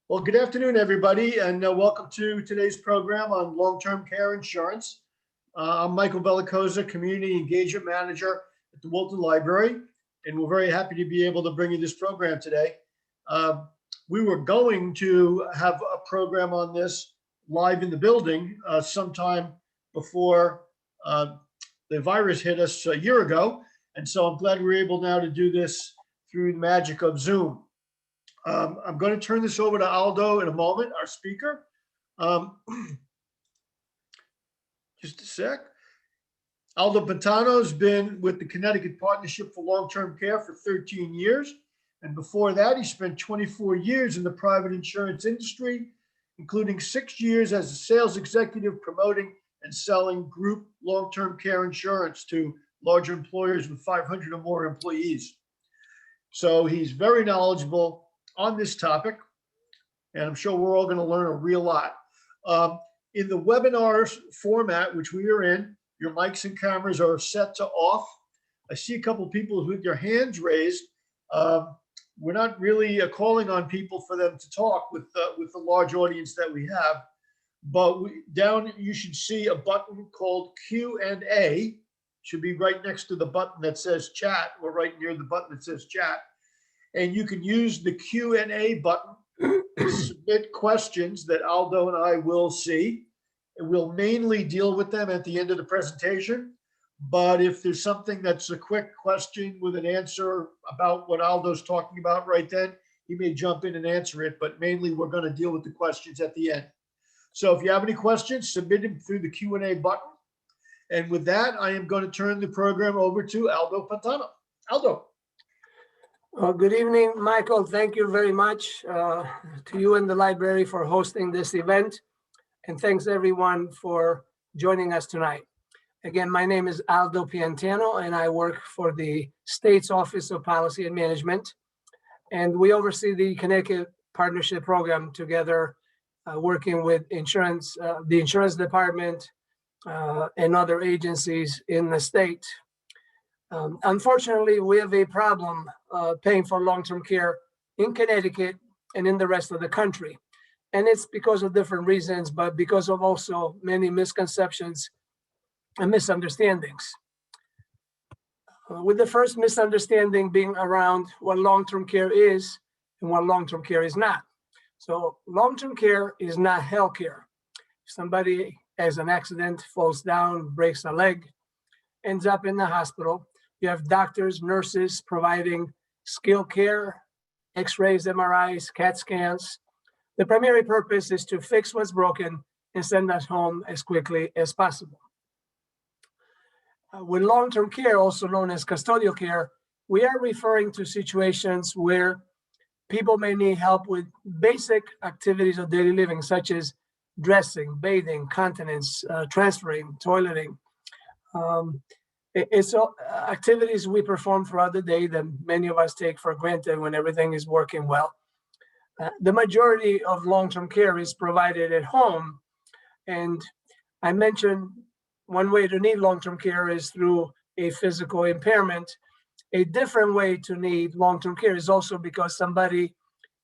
Well, good afternoon, everybody, and welcome to today's program on long-term care insurance. I'm Michael Bellicosa, Community Engagement Manager at the Walton Library, and we're very happy to be able to bring you this program today. We were going to have a program on this live in the building sometime before the virus hit us a year ago, and so I'm glad we're able now to do this through the magic of Zoom. I'm going to turn this over to Aldo in a moment, our speaker. Just a sec. Aldo Pantano's been with the Connecticut Partnership for Long-Term Care for 13 years. And before that, he spent 24 years in the private insurance industry, including 6 years as a sales executive promoting and selling group long-term care insurance to large employers with 500 or more employees. So he's very knowledgeable on this topic, and I'm sure we're all going to learn a real lot. In the webinar format, which we are in, your mics and cameras are set to off. I see a couple of people with their hands raised. We're not really calling on people for them to talk with the large audience that we have, but down you should see a button called Q&A. Should be right next to the button that says chat, or right near the button that says chat. And you can use the Q&A button to submit questions that Aldo and I will see. And we'll mainly deal with them at the end of the presentation. But if there's something that's a quick question with an answer about what Aldo's talking about right then, he may jump in and answer it. But mainly we're going to deal with the questions at the end. So if you have any questions, submit them through the Q&A button. And with that, I am going to turn the program over to Aldo Pantano. Aldo. Well, good evening, Michael. Thank you very much to you and the library for hosting this event. And thanks everyone for joining us tonight. Again, my name is Aldo Piantano, and I work for the state's Office of Policy and Management. And we oversee the Connecticut Partnership program together, working with the insurance department and other agencies in the state. Unfortunately, we have a problem paying for long-term care in Connecticut and in the rest of the country. And it's because of different reasons, but because of also many misconceptions and misunderstandings. With the first misunderstanding being around what long-term care is and what long-term care is not. So long-term care is not health care. If somebody has an accident, falls down, breaks a leg, ends up in the hospital, you have doctors, nurses providing skilled care, x-rays, MRIs, CAT scans. The primary purpose is to fix what's broken and send us home as quickly as possible. With long-term care, also known as custodial care, we are referring to situations where people may need help with basic activities of daily living, such as dressing, bathing, continence, transferring, toileting. It's activities we perform throughout the day that many of us take for granted when everything is working well. The majority of long-term care is provided at home. And I mentioned one way to need long-term care is through a physical impairment. A different way to need long-term care is also because somebody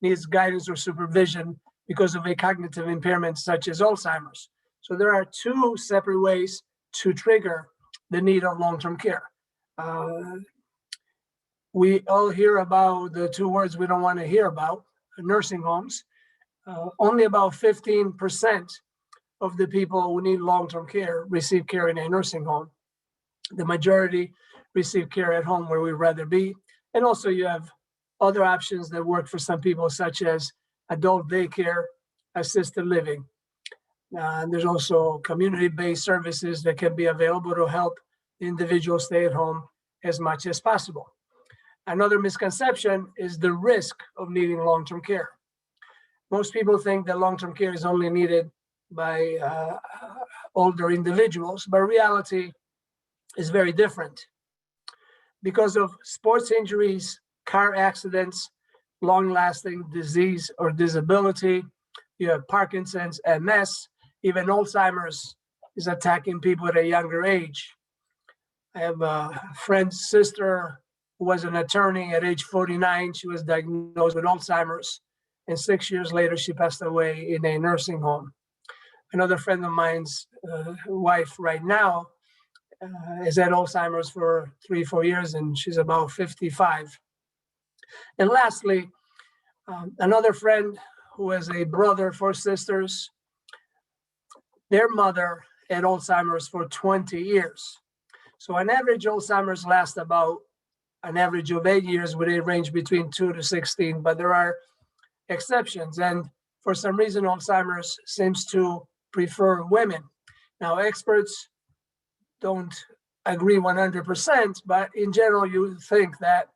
needs guidance or supervision because of a cognitive impairment such as Alzheimer's. So there are two separate ways to trigger the need of long-term care. We all hear about the two words we don't want to hear about, nursing homes. Only about 15% of the people who need long-term care receive care in a nursing home. The majority receive care at home where we'd rather be. And also you have other options that work for some people, such as adult daycare, assisted living. There's also community-based services that can be available to help the individual stay at home as much as possible. Another misconception is the risk of needing long-term care. Most people think that long-term care is only needed by older individuals, but reality is very different. Because of sports injuries, car accidents, long-lasting disease or disability, you have Parkinson's, MS, even Alzheimer's is attacking people at a younger age. I have a friend's sister who was an attorney at age 49. She was diagnosed with Alzheimer's and 6 years later, she passed away in a nursing home. Another friend of mine's wife right now is at Alzheimer's for 3-4 years, and she's about 55. And lastly, another friend who has a brother, 4 sisters, their mother had Alzheimer's for 20 years. So an average Alzheimer's lasts about an average of 8 years, with a range between 2 to 16, but there are exceptions. And for some reason, Alzheimer's seems to prefer women. Now, experts don't agree 100%, but in general, you think that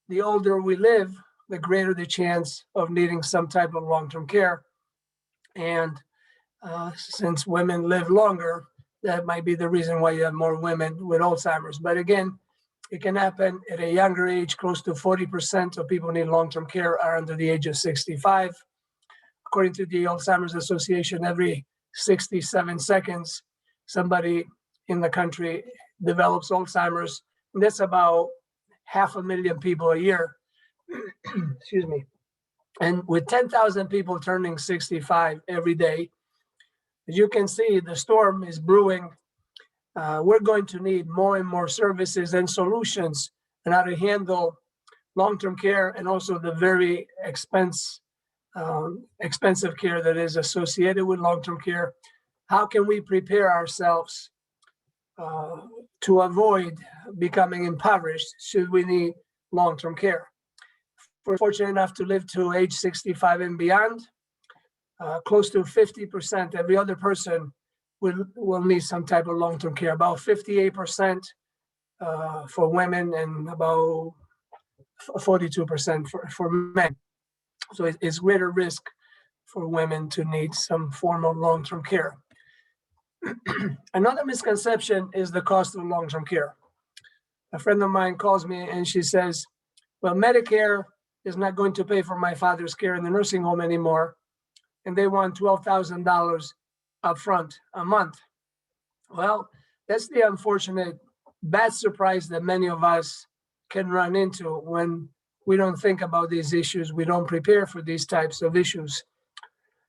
the older we live, the greater the chance of needing some type of long-term care. And since women live longer, that might be the reason why you have more women with Alzheimer's. But again, it can happen at a younger age. Close to 40% of people who need long-term care are under the age of 65. According to the Alzheimer's Association, every 67 seconds, somebody in the country develops Alzheimer's. And that's about 500,000 people a year. Excuse me. And with 10,000 people turning 65 every day, as you can see, the storm is brewing. We're going to need more and more services and solutions on how to handle long-term care, and also the very expensive care that is associated with long-term care. How can we prepare ourselves to avoid becoming impoverished should we need long-term care? If we're fortunate enough to live to age 65 and beyond, close to 50%, every other person will need some type of long-term care. About 58% for women and about 42% for men. So it's greater risk for women to need some form of long-term care. Another misconception is the cost of long-term care. A friend of mine calls me and she says, well, Medicare is not going to pay for my father's care in the nursing home anymore, and they want $12,000 up front a month. Well, that's the unfortunate bad surprise that many of us can run into when we don't think about these issues. We don't prepare for these types of issues.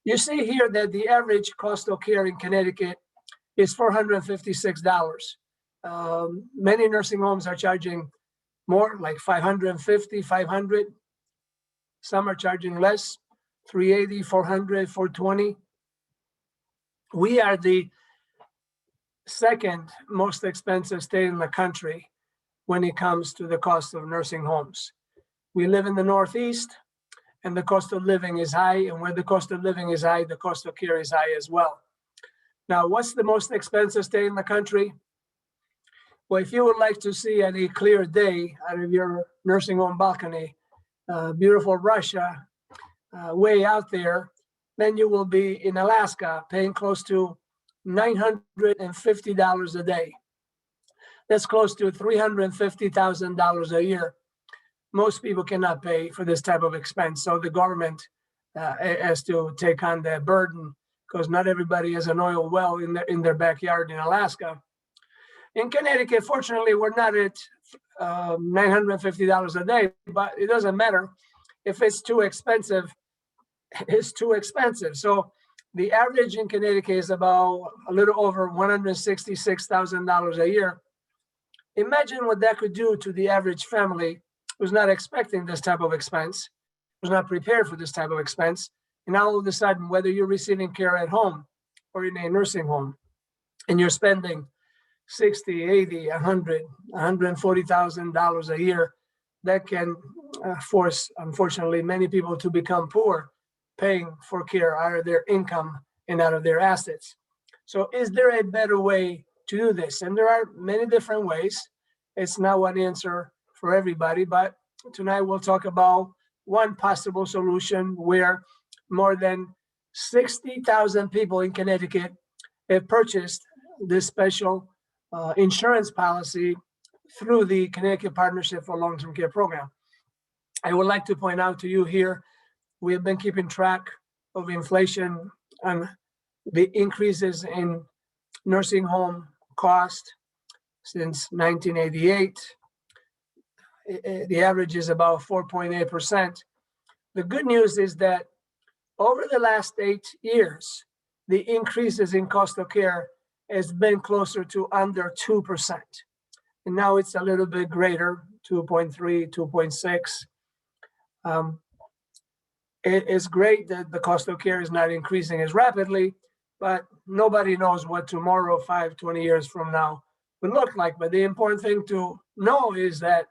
You see here that the average cost of care in Connecticut is $456. Many nursing homes are charging more, like $550, $500. Some are charging less, $380, $400, $420. We are the second most expensive state in the country when it comes to the cost of nursing homes. We live in the Northeast, and the cost of living is high. And where the cost of living is high, the cost of care is high as well. Now, what's the most expensive state in the country? Well, if you would like to see any clear day out of your nursing home balcony, beautiful Russia, way out there, then you will be in Alaska paying close to $950 a day. That's close to $350,000 a year. Most people cannot pay for this type of expense. So the government has to take on that burden, because not everybody has an oil well in their backyard in Alaska. In Connecticut, fortunately, we're not at $950 a day, but it doesn't matter. If it's too expensive, it's too expensive. So the average in Connecticut is about a little over $166,000 a year. Imagine what that could do to the average family who's not expecting this type of expense, who's not prepared for this type of expense. And all of a sudden, whether you're receiving care at home or in a nursing home, and you're spending $60, $80, $100, $140,000 a year, that can force, unfortunately, many people to become poor, paying for care out of their income and out of their assets. So is there a better way to do this? And there are many different ways. It's not one answer for everybody, but tonight we'll talk about one possible solution where more than 60,000 people in Connecticut have purchased this special insurance policy through the Connecticut Partnership for Long-Term Care Program. I would like to point out to you here, we have been keeping track of inflation and the increases in nursing home cost since 1988. The average is about 4.8%. The good news is that over the last 8 years, the increases in cost of care has been closer to under 2%. And now it's a little bit greater, 2.3, 2.6. It is great that the cost of care is not increasing as rapidly, but nobody knows what tomorrow, 5, 20 years from now, will look like. But the important thing to know is that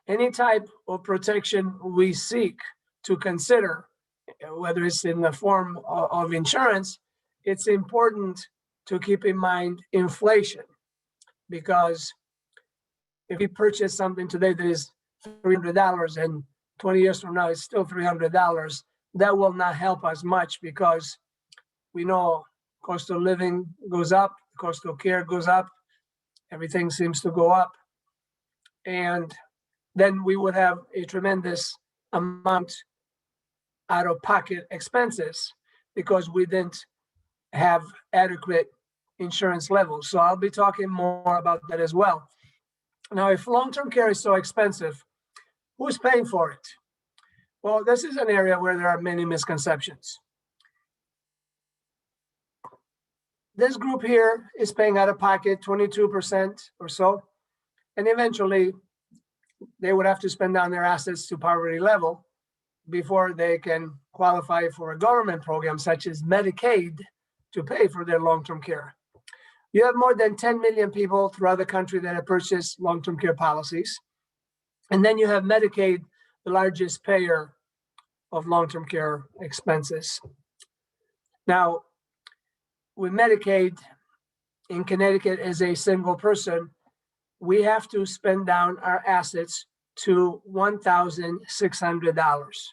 any type of protection we seek to consider, whether it's in the form of insurance, it's important to keep in mind inflation, because if we purchase something today that is $300 and 20 years from now it's still $300, that will not help us much, because we know cost of living goes up, cost of care goes up, everything seems to go up. And then we would have a tremendous amount out-of-pocket expenses because we didn't have adequate insurance levels. So I'll be talking more about that as well. Now, if long-term care is so expensive, who's paying for it? Well, this is an area where there are many misconceptions. This group here is paying out of pocket 22% or so, and eventually they would have to spend down their assets to poverty level before they can qualify for a government program such as Medicaid to pay for their long-term care. You have more than 10 million people throughout the country that have purchased long-term care policies. And then you have Medicaid, the largest payer of long-term care expenses. Now, with Medicaid in Connecticut as a single person, we have to spend down our assets to $1,600.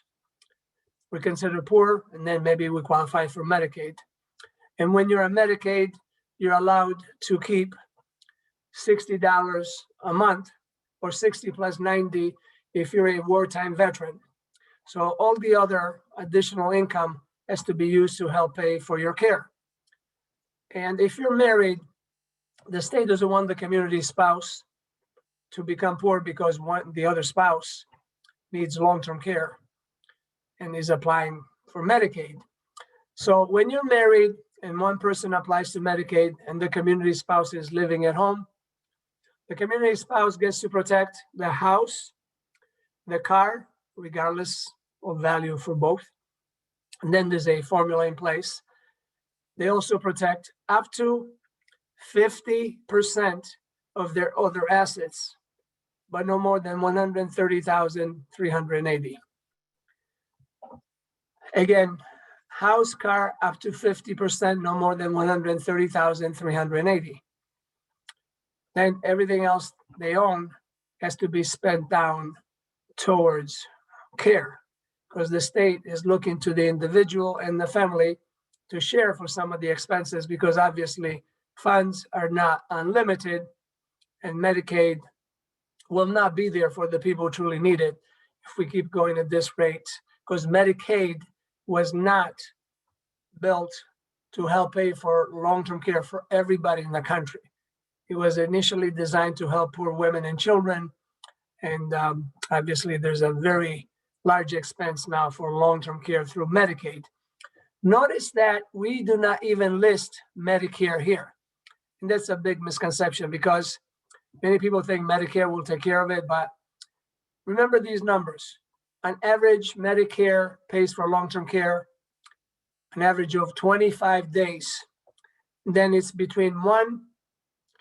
We're considered poor, and then maybe we qualify for Medicaid. And when you're on Medicaid, you're allowed to keep $60 a month, or 60 plus 90 if you're a wartime veteran. So all the other additional income has to be used to help pay for your care. And if you're married, the state doesn't want the community spouse to become poor because the other spouse needs long-term care and is applying for Medicaid. So when you're married and one person applies to Medicaid and the community spouse is living at home, the community spouse gets to protect the house, the car, regardless of value for both. And then there's a formula in place. They also protect up to 50% of their other assets, but no more than $130,380. Again, house, car, up to 50%, no more than $130,380. Then everything else they own has to be spent down towards care, because the state is looking to the individual and the family to share for some of the expenses, because obviously funds are not unlimited, and Medicaid will not be there for the people who truly need it if we keep going at this rate, because Medicaid was not built to help pay for long-term care for everybody in the country. It was initially designed to help poor women and children, and obviously there's a very large expense now for long-term care through Medicaid. Notice that we do not even list Medicare here. And that's a big misconception, because many people think Medicare will take care of it, but remember these numbers. On average, Medicare pays for long-term care an average of 25 days. Then it's between 1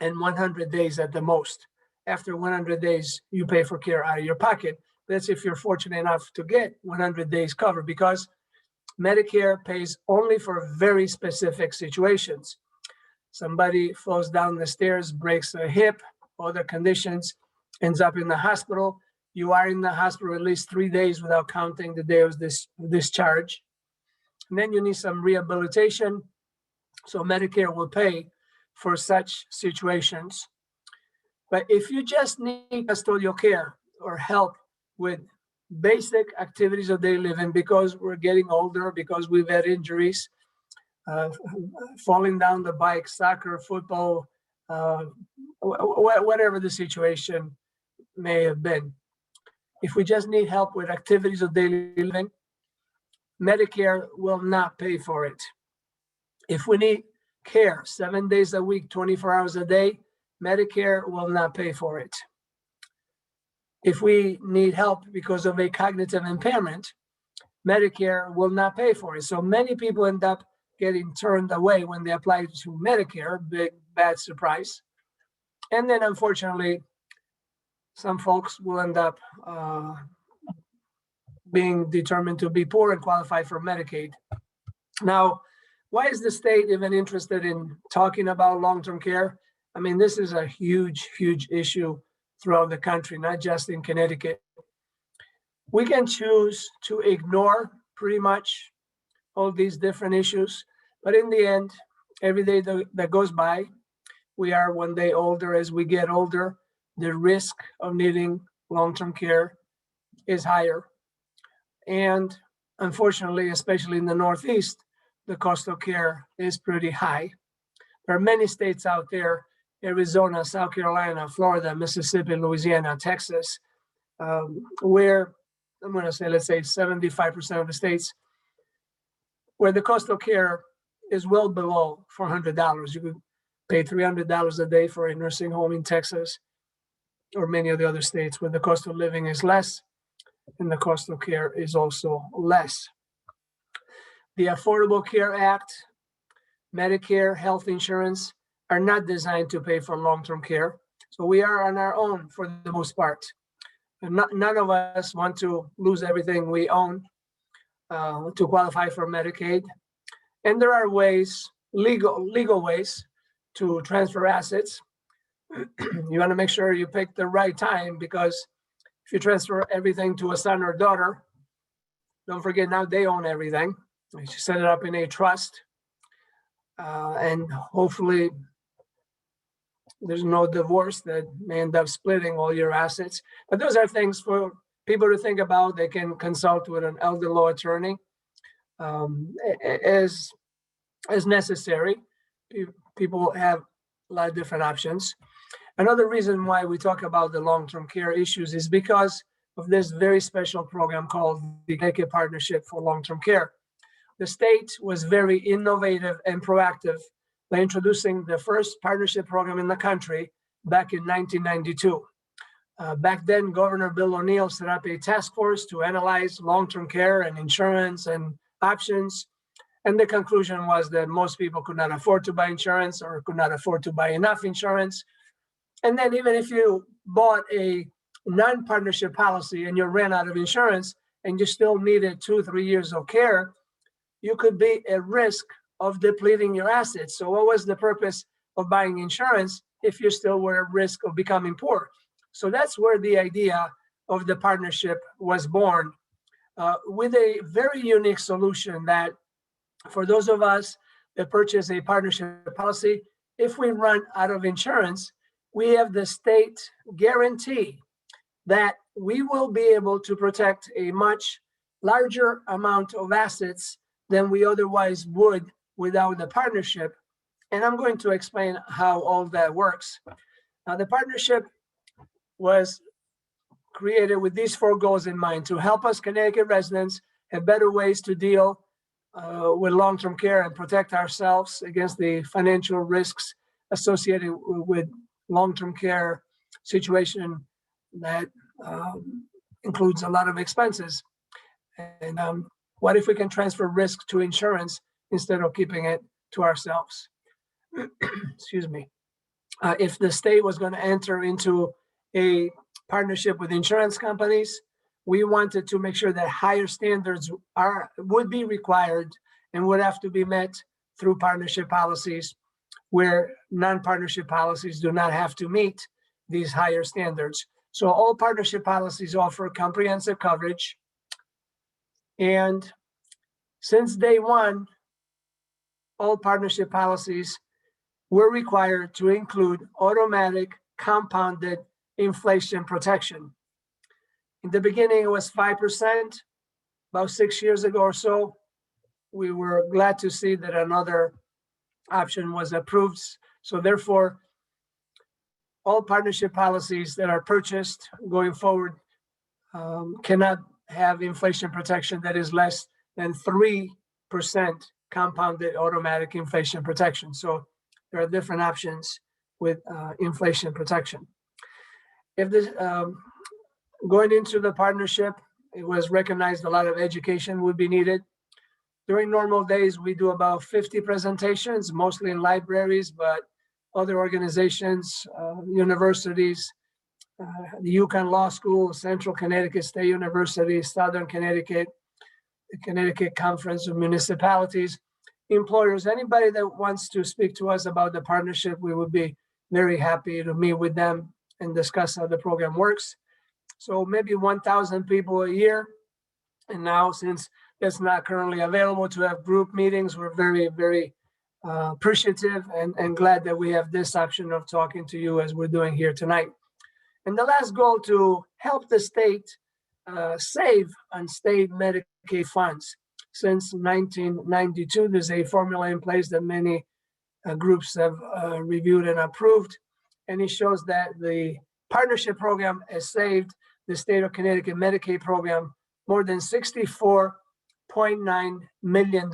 and 100 days at the most. After 100 days, you pay for care out of your pocket. That's if you're fortunate enough to get 100 days covered, because Medicare pays only for very specific situations. Somebody falls down the stairs, breaks a hip, other conditions, ends up in the hospital. You are in the hospital at least 3 days without counting the day of discharge. And then you need some rehabilitation. So Medicare will pay for such situations. But if you just need custodial care or help with basic activities of daily living, because we're getting older, because we've had injuries, falling down the bike, soccer, football, whatever the situation may have been, If we just need help with activities of daily living, Medicare will not pay for it. If we need care 7 days a week, 24 hours a day, Medicare will not pay for it. If we need help because of a cognitive impairment, Medicare will not pay for it. So many people end up getting turned away when they apply to Medicare, big, bad surprise. And then unfortunately, some folks will end up being determined to be poor and qualify for Medicaid. Now, why is the state even interested in talking about long-term care? I mean, this is a huge, huge issue throughout the country, not just in Connecticut. We can choose to ignore pretty much all these different issues, but in the end, every day that goes by, we are one day older. As we get older, the risk of needing long-term care is higher. And unfortunately, especially in the Northeast, the cost of care is pretty high. There are many states out there, Arizona, South Carolina, Florida, Mississippi, Louisiana, Texas, where I'm going to say, let's say 75% of the states, where the cost of care is well below $400. You could pay $300 a day for a nursing home in Texas or many of the other states where the cost of living is less and the cost of care is also less. The Affordable Care Act, Medicare, health insurance are not designed to pay for long-term care. So we are on our own for the most part. And none of us want to lose everything we own to qualify for Medicaid. And there are ways, legal ways to transfer assets. You want to make sure you pick the right time, because if you transfer everything to a son or daughter, don't forget now they own everything. You should set it up in a trust, and hopefully there's no divorce that may end up splitting all your assets. But those are things for people to think about. They can consult with an elder law attorney as necessary. People have a lot of different options. Another reason why we talk about the long-term care issues is because of this very special program called the Connecticut Partnership for Long-Term Care. The state was very innovative and proactive by introducing the first partnership program in the country back in 1992. Back then, Governor Bill O'Neill set up a task force to analyze long-term care and insurance and options. And the conclusion was that most people could not afford to buy insurance or could not afford to buy enough insurance. And then even if you bought a non-partnership policy and you ran out of insurance and you still needed 2-3 years of care, you could be at risk of depleting your assets. So what was the purpose of buying insurance if you still were at risk of becoming poor? So that's where the idea of the partnership was born, with a very unique solution that for those of us that purchase a partnership policy, if we run out of insurance, we have the state guarantee that we will be able to protect a much larger amount of assets than we otherwise would without the partnership. And I'm going to explain how all that works. Now, the partnership was created with these 4 goals in mind: to help us Connecticut residents have better ways to deal with long-term care and protect ourselves against the financial risks associated with long-term care situation that includes a lot of expenses. And what if we can transfer risk to insurance instead of keeping it to ourselves? Excuse me. If the state was going to enter into a partnership with insurance companies, we wanted to make sure that higher standards would be required and would have to be met through partnership policies, where non-partnership policies do not have to meet these higher standards. So all partnership policies offer comprehensive coverage. And since day one, all partnership policies were required to include automatic compounded inflation protection. In the beginning, it was 5%. About 6 years ago or so, we were glad to see that another option was approved. So therefore, all partnership policies that are purchased going forward cannot have inflation protection that is less than 3% compounded automatic inflation protection. So there are different options with inflation protection. If this going into the partnership, it was recognized a lot of education would be needed. During normal days, we do about 50 presentations, mostly in libraries, but other organizations, universities, the UConn Law School, Central Connecticut State University, Southern Connecticut, the Connecticut Conference of Municipalities, employers, anybody that wants to speak to us about the partnership, we would be very happy to meet with them and discuss how the program works. So maybe 1,000 people a year. And now, since it's not currently available to have group meetings, we're very, very appreciative and glad that we have this option of talking to you as we're doing here tonight. And the last goal, to help the state save on state Medicaid funds. Since 1992, there's a formula in place that many groups have reviewed and approved. And it shows that the partnership program has saved the state of Connecticut Medicaid program more than $64.9 million.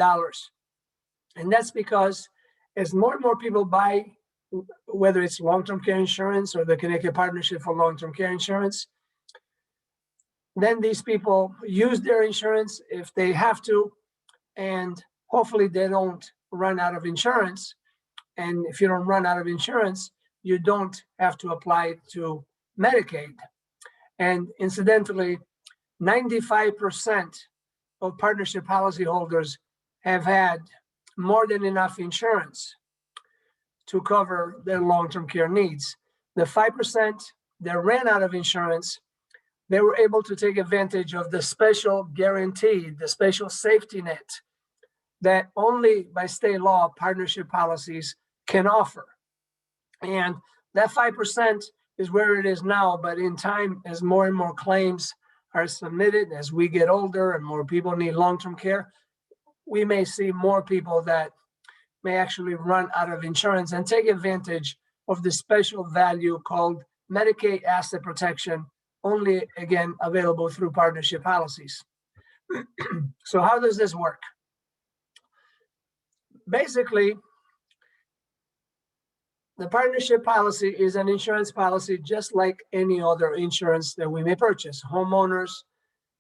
And that's because as more and more people buy, whether it's long-term care insurance or the Connecticut Partnership for Long-Term Care Insurance, then these people use their insurance if they have to, and hopefully they don't run out of insurance. And if you don't run out of insurance, you don't have to apply to Medicaid. And incidentally, 95% of partnership policyholders have had more than enough insurance to cover their long-term care needs. The 5% that ran out of insurance, they were able to take advantage of the special guarantee, the special safety net that only by state law partnership policies can offer. And that 5% is where it is now, but in time, as more and more claims are submitted, as we get older and more people need long-term care, we may see more people that may actually run out of insurance and take advantage of the special value called Medicaid asset protection, only again available through partnership policies. So how does this work? Basically, the partnership policy is an insurance policy just like any other insurance that we may purchase. Homeowners,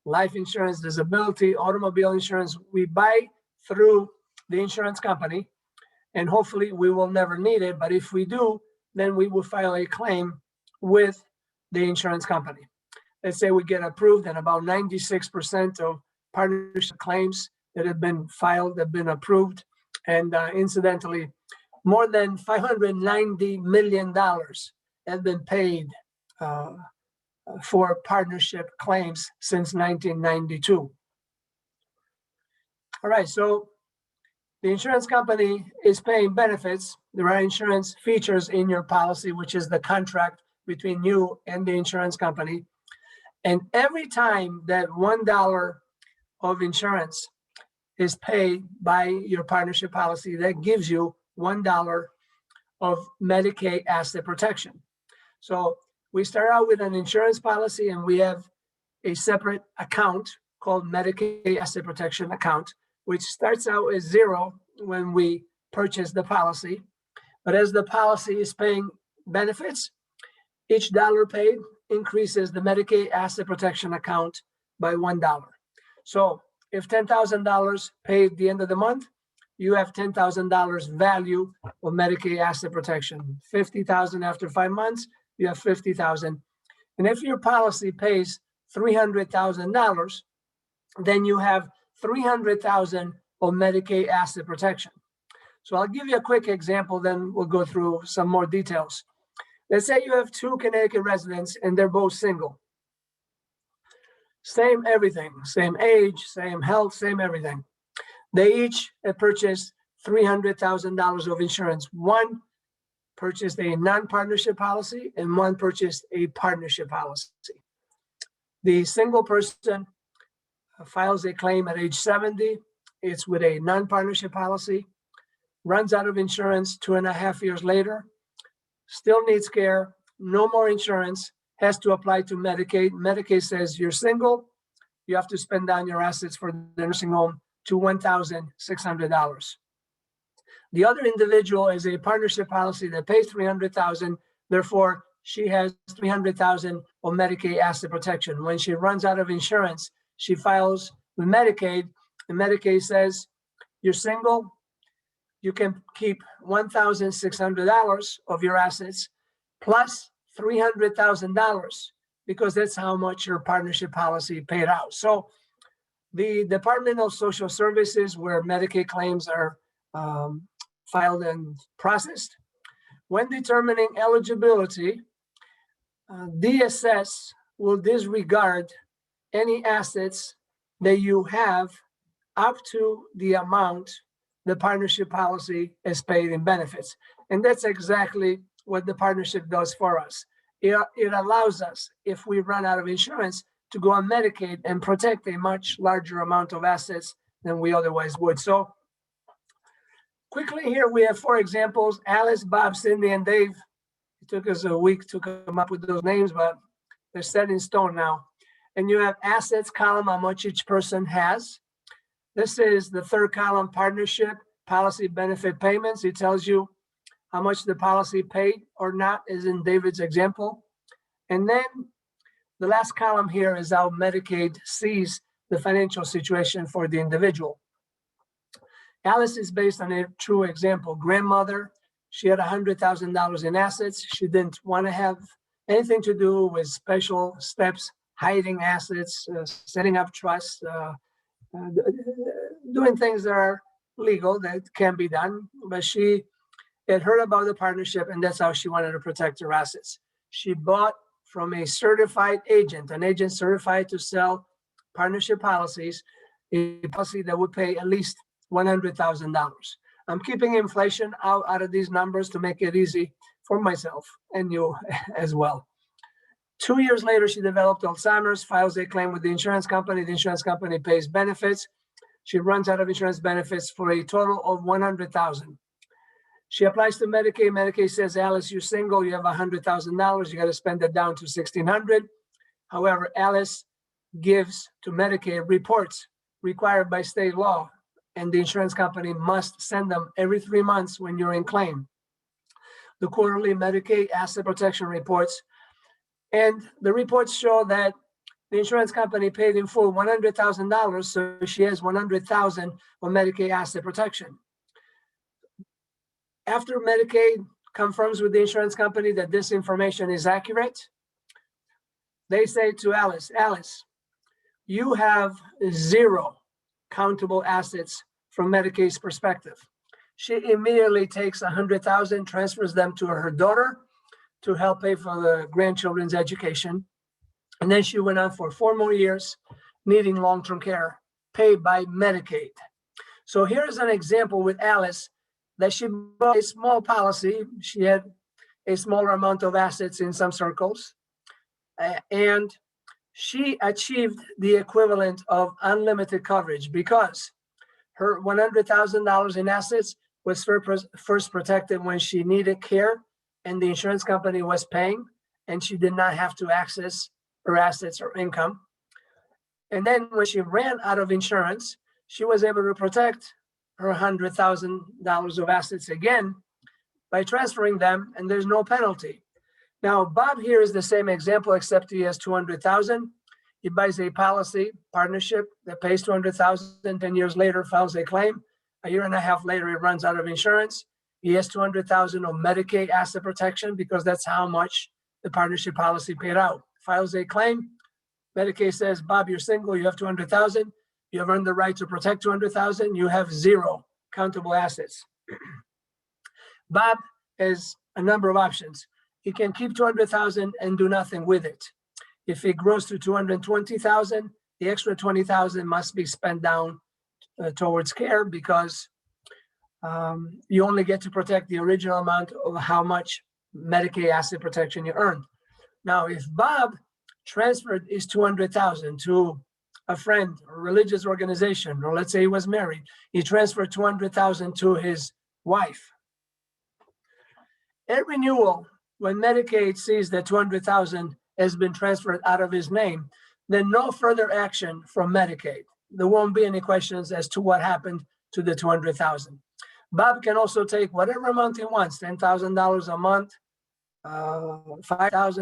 life insurance, disability, automobile insurance, we buy through the insurance company, and hopefully we will never need it. But if we do, then we will file a claim with the insurance company. Let's say we get approved, and about 96% of partnership claims that have been filed have been approved. And incidentally, more than $590 million have been paid for partnership claims since 1992. All right, so the insurance company is paying benefits. There are insurance features in your policy, which is the contract between you and the insurance company. And every time that $1 of insurance is paid by your partnership policy, that gives you $1 of Medicaid asset protection. So we start out with an insurance policy, and we have a separate account called Medicaid asset protection account, which starts out as zero when we purchase the policy. But as the policy is paying benefits, each dollar paid increases the Medicaid asset protection account by $1. So if $10,000 paid at the end of the month, you have $10,000 value of Medicaid asset protection. $50,000 after 5 months, you have $50,000. And if your policy pays $300,000, then you have $300,000 of Medicaid asset protection. So I'll give you a quick example, then we'll go through some more details. Let's say you have 2 Connecticut residents and they're both single. Same everything, same age, same health, same everything. They each have purchased $300,000 of insurance. One purchased a non-partnership policy and one purchased a partnership policy. The single person files a claim at age 70. It's with a non-partnership policy, runs out of insurance 2.5 years later, still needs care, no more insurance, has to apply to Medicaid. Medicaid says you're single, you have to spend down your assets for the nursing home to $1,600. The other individual is a partnership policy that pays $300,000. Therefore, she has $300,000 of Medicaid asset protection. When she runs out of insurance, she files with Medicaid, and Medicaid says, you're single, you can keep $1,600 of your assets plus $300,000 because that's how much your partnership policy paid out. So the Department of Social Services, where Medicaid claims are filed and processed, when determining eligibility, DSS will disregard any assets that you have up to the amount the partnership policy is paid in benefits. And that's exactly what the partnership does for us. It allows us, if we run out of insurance, to go on Medicaid and protect a much larger amount of assets than we otherwise would. So quickly here, we have 4 examples: Alice, Bob, Cindy, and Dave. It took us a week to come up with those names, but they're set in stone now. And you have assets column, how much each person has. This is the 3rd column, partnership, policy benefit payments. It tells you how much the policy paid or not, as in David's example. And then the last column here is how Medicaid sees the financial situation for the individual. Alice is based on a true example. Grandmother, she had $100,000 in assets. She didn't want to have anything to do with special steps, hiding assets, setting up trusts, doing things that are legal that can be done. But she had heard about the partnership, and that's how she wanted to protect her assets. She bought from a certified agent, an agent certified to sell partnership policies, a policy that would pay at least $100,000. I'm keeping inflation out of these numbers to make it easy for myself and you as well. 2 years later, she developed Alzheimer's, files a claim with the insurance company. The insurance company pays benefits. She runs out of insurance benefits for a total of $100,000. She applies to Medicaid. Medicaid says, Alice, you're single, you have $100,000. You got to spend it down to $1,600. However, Alice gives to Medicaid reports required by state law, and the insurance company must send them every 3 months when you're in claim. The quarterly Medicaid asset protection reports. And the reports show that the insurance company paid in full $100,000, so she has $100,000 of Medicaid asset protection. After Medicaid confirms with the insurance company that this information is accurate, they say to Alice, Alice, you have 0 countable assets from Medicaid's perspective. She immediately takes $100,000, transfers them to her daughter to help pay for the grandchildren's education. And then she went on for 4 more years needing long-term care paid by Medicaid. So here's an example with Alice that she bought a small policy. She had a smaller amount of assets in some circles. And she achieved the equivalent of unlimited coverage because her $100,000 in assets was first protected when she needed care and the insurance company was paying, and she did not have to access her assets or income. And then when she ran out of insurance, she was able to protect her $100,000 of assets again by transferring them, and there's no penalty. Now, Bob here is the same example, except he has $200,000. He buys a policy partnership that pays $200,000. 10 years later, files a claim. A year and a half later, he runs out of insurance. He has $200,000 of Medicaid asset protection because that's how much the partnership policy paid out. Files a claim. Medicaid says, Bob, you're single, you have $200,000. You have earned the right to protect $200,000. You have 0 countable assets. Bob has a number of options. He can keep $200,000 and do nothing with it. If it grows to $220,000, the extra $20,000 must be spent down towards care because you only get to protect the original amount of how much Medicaid asset protection you earned. Now, if Bob transferred his $200,000 to a friend, a religious organization, or let's say he was married, he transferred $200,000 to his wife. At renewal, when Medicaid sees that $200,000 has been transferred out of his name, then no further action from Medicaid. There won't be any questions as to what happened to the $200,000. Bob can also take whatever amount he wants, $10,000 a month, $5,000,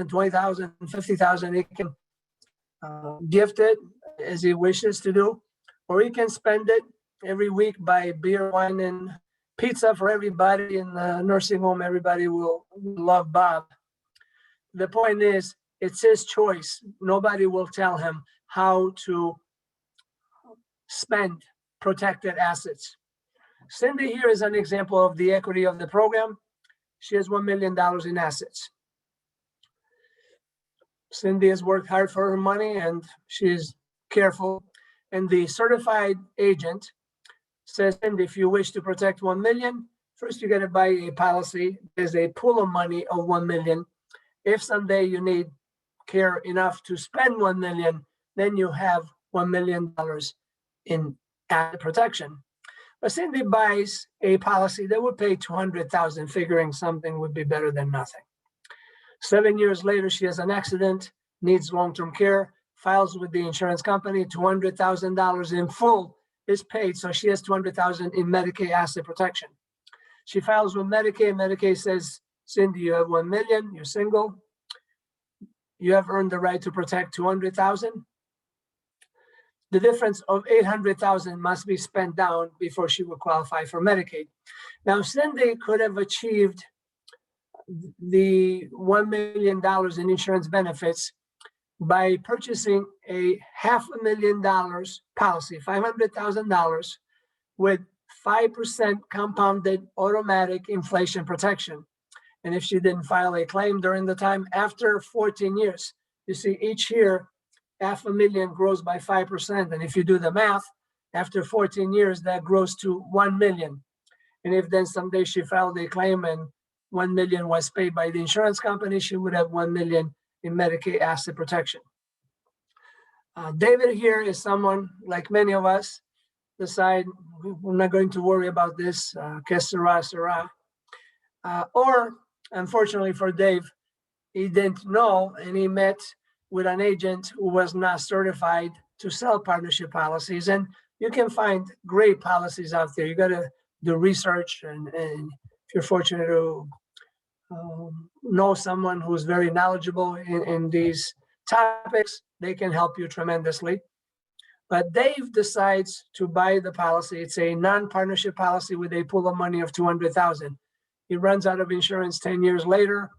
$20,000, $50,000. He can gift it as he wishes to do, or he can spend it every week by beer, wine, and pizza for everybody in the nursing home. Everybody will love Bob. The point is, it's his choice. Nobody will tell him how to spend protected assets. Cindy here is an example of the equity of the program. She has $1 million in assets. Cindy has worked hard for her money and she's careful. And the certified agent says, Cindy, if you wish to protect 1 million, first you got to buy a policy. There's a pool of money of 1 million. If someday you need care enough to spend 1 million, then you have $1 million in asset protection. But Cindy buys a policy that would pay $200,000, figuring something would be better than nothing. 7 years later, she has an accident, needs long-term care, files with the insurance company, $200,000 in full is paid. So she has $200,000 in Medicaid asset protection. She files with Medicaid. Medicaid says, Cindy, you have 1 million, you're single. You have earned the right to protect 200,000. The difference of 800,000 must be spent down before she would qualify for Medicaid. Now, Cindy could have achieved the $1 million in insurance benefits by purchasing a $500,000 policy, $500,000 with 5% compounded automatic inflation protection. And if she didn't file a claim during the time, after 14 years, you see each year, $500,000 grows by 5%. And if you do the math, after 14 years, that grows to 1 million. And if then someday she filed a claim and 1 million was paid by the insurance company, she would have 1 million in Medicaid asset protection. David here is someone like many of us decide we're not going to worry about this, que sera, sera. Or unfortunately for Dave, he didn't know and he met with an agent who was not certified to sell partnership policies. And you can find great policies out there. You got to do research, and if you're fortunate to know someone who's very knowledgeable in these topics, they can help you tremendously. But Dave decides to buy the policy. It's a non-partnership policy with a pool of money of $200,000. He runs out of insurance 10 years later.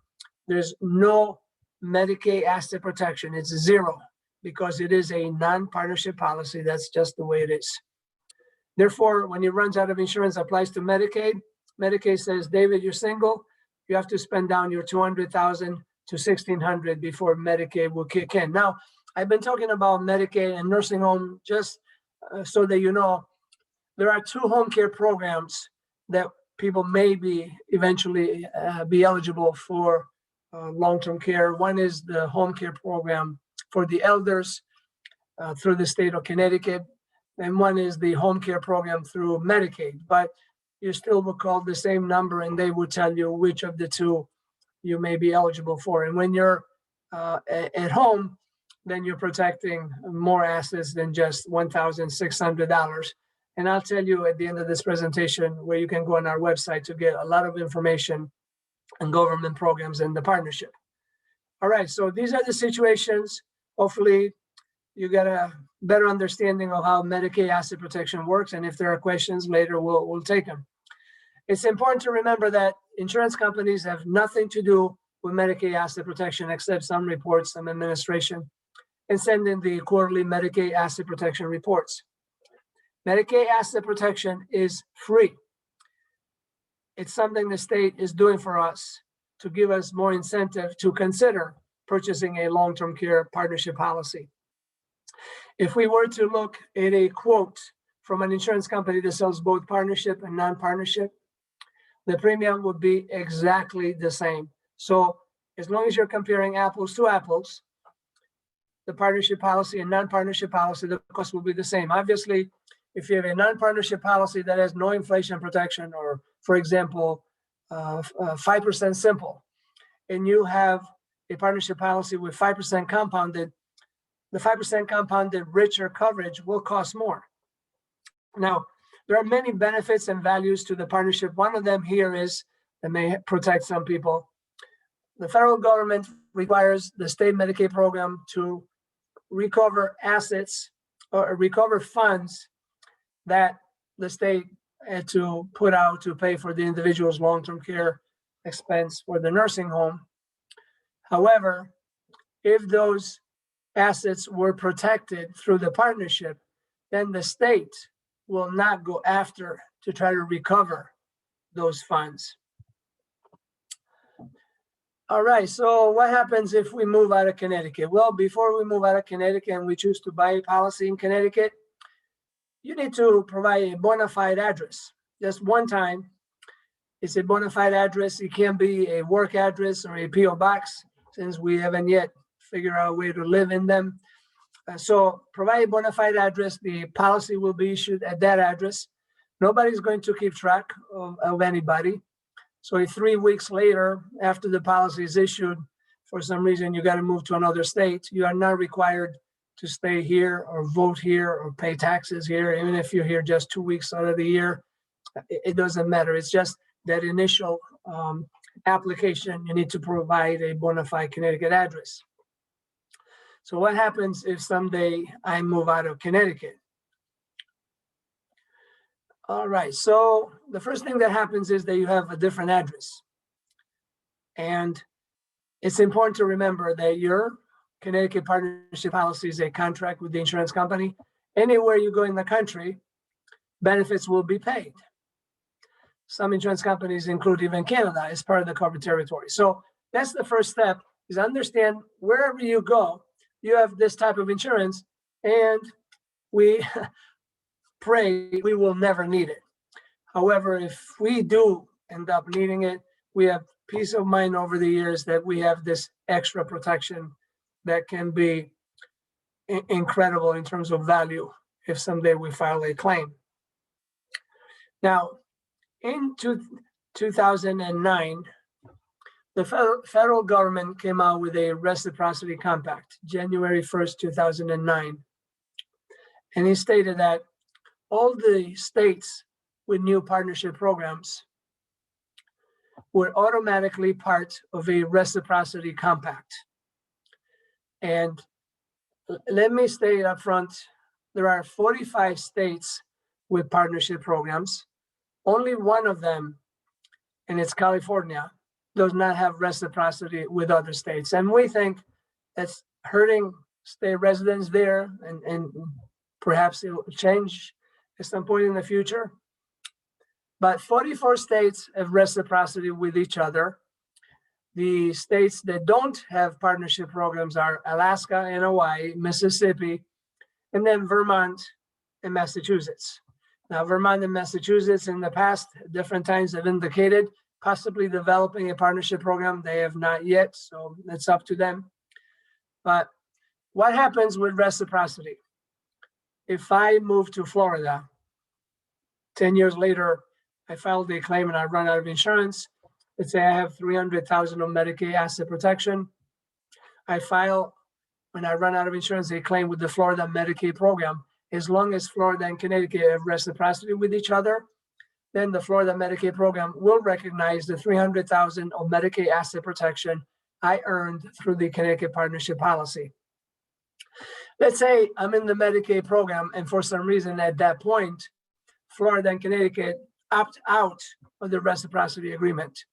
There's no Medicaid asset protection. It's zero because it is a non-partnership policy. That's just the way it is. Therefore, when he runs out of insurance, applies to Medicaid. Medicaid says, David, you're single. You have to spend down your $200,000 to $1,600 before Medicaid will kick in. Now, I've been talking about Medicaid and nursing home just so that you know, there are 2 home care programs that people may be eventually be eligible for long-term care. One is the home care program for the elders through the state of Connecticut, and one is the home care program through Medicaid. But you still will call the same number and they will tell you which of the 2 you may be eligible for. And when you're at home, then you're protecting more assets than just $1,600. And I'll tell you at the end of this presentation where you can go on our website to get a lot of information on government programs and the partnership. All right, so these are the situations. Hopefully you got a better understanding of how Medicaid asset protection works. And if there are questions later, we'll take them. It's important to remember that insurance companies have nothing to do with Medicaid asset protection except some reports, some administration, and send in the quarterly Medicaid asset protection reports. Medicaid asset protection is free. It's something the state is doing for us to give us more incentive to consider purchasing a long-term care partnership policy. If we were to look at a quote from an insurance company that sells both partnership and non-partnership, the premium would be exactly the same. So as long as you're comparing apples to apples, the partnership policy and non-partnership policy, the cost will be the same. Obviously, if you have a non-partnership policy that has no inflation protection, or for example, 5% simple, and you have a partnership policy with 5% compounded, the 5% compounded richer coverage will cost more. Now, there are many benefits and values to the partnership. One of them here is, that may protect some people, the federal government requires the state Medicaid program to recover assets or recover funds that the state had to put out to pay for the individual's long-term care expense for the nursing home. However, if those assets were protected through the partnership, then the state will not go after to try to recover those funds. All right, so what happens if we move out of Connecticut? Well, before we move out of Connecticut and we choose to buy a policy in Connecticut, you need to provide a bona fide address. Just one time, it's a bona fide address. It can be a work address or a P.O. box, since we haven't yet figured out a way to live in them. So provide a bona fide address. The policy will be issued at that address. Nobody's going to keep track of anybody. So if 3 weeks later, after the policy is issued, for some reason you got to move to another state, you are not required to stay here or vote here or pay taxes here. Even if you're here just 2 weeks out of the year, it doesn't matter. It's just that initial application, you need to provide a bona fide Connecticut address. So what happens if someday I move out of Connecticut? All right, so the first thing that happens is that you have a different address. And it's important to remember that your Connecticut partnership policy is a contract with the insurance company. Anywhere you go in the country, benefits will be paid. Some insurance companies include even Canada as part of the covered territory. So that's the first step, is understand wherever you go, you have this type of insurance, and we pray we will never need it. However, if we do end up needing it, we have peace of mind over the years that we have this extra protection that can be incredible in terms of value if someday we file a claim. Now, in 2009, the federal government came out with a Reciprocity Compact, January 1st, 2009. And he stated that all the states with new partnership programs were automatically part of a Reciprocity Compact. And let me state up front, there are 45 states with partnership programs. Only one of them, and it's California, does not have reciprocity with other states. And we think that's hurting state residents there, and perhaps it will change at some point in the future. But 44 states have reciprocity with each other. The states that don't have partnership programs are Alaska and Hawaii, Mississippi, and then Vermont and Massachusetts. Now, Vermont and Massachusetts in the past, different times have indicated possibly developing a partnership program. They have not yet, so it's up to them. But what happens with reciprocity? If I move to Florida, 10 years later, I filed a claim and I run out of insurance. Let's say I have $300,000 of Medicaid asset protection. I file, when I run out of insurance, a claim with the Florida Medicaid program. As long as Florida and Connecticut have reciprocity with each other, then the Florida Medicaid program will recognize the $300,000 of Medicaid asset protection I earned through the Connecticut Partnership policy. Let's say I'm in the Medicaid program, and for some reason at that point, Florida and Connecticut opt out of the reciprocity agreement.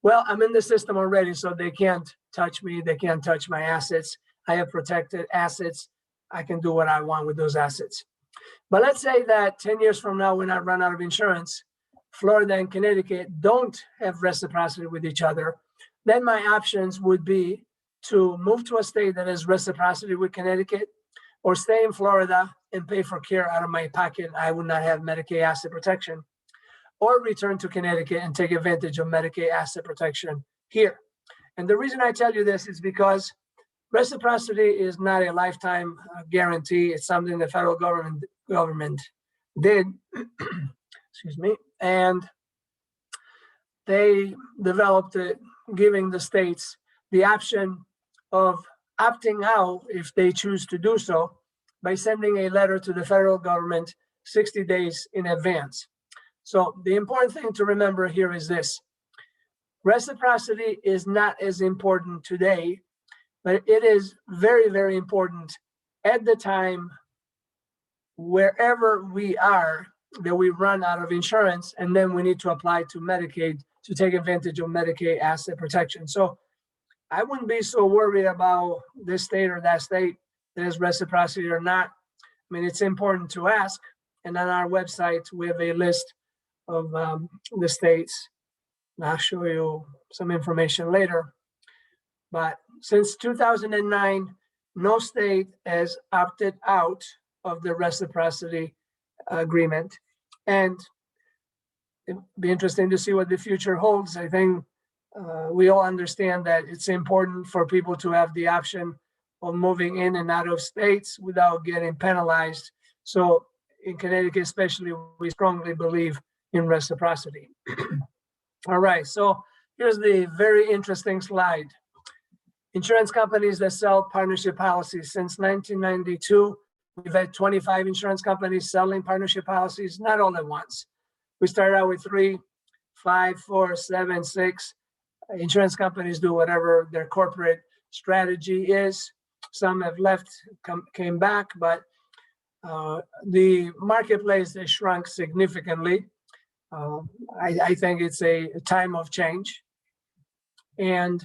Well, I'm in the system already, so they can't touch me. They can't touch my assets. I have protected assets. I can do what I want with those assets. But let's say that 10 years from now, when I run out of insurance, Florida and Connecticut don't have reciprocity with each other. Then my options would be to move to a state that has reciprocity with Connecticut, or stay in Florida and pay for care out of my pocket. I would not have Medicaid asset protection, or return to Connecticut and take advantage of Medicaid asset protection here. And the reason I tell you this is because reciprocity is not a lifetime guarantee. It's something the federal government did, excuse me, and they developed it, giving the states the option of opting out, if they choose to do so, by sending a letter to the federal government 60 days in advance. So the important thing to remember here is this: reciprocity is not as important today, but it is very, very important at the time, wherever we are, that we run out of insurance, and then we need to apply to Medicaid to take advantage of Medicaid asset protection. So I wouldn't be so worried about this state or that state that has reciprocity or not. I mean, it's important to ask. And on our website, we have a list of the states. And I'll show you some information later. But since 2009, no state has opted out of the reciprocity agreement. And it'd be interesting to see what the future holds. I think we all understand that it's important for people to have the option of moving in and out of states without getting penalized. So in Connecticut especially, we strongly believe in reciprocity. All right, so here's the very interesting slide. Insurance companies that sell partnership policies. Since 1992, we've had 25 insurance companies selling partnership policies, not all at once. We started out with 3, 5, 4, 7, 6. Insurance companies do whatever their corporate strategy is. Some have left, came back, but the marketplace has shrunk significantly. I think it's a time of change. And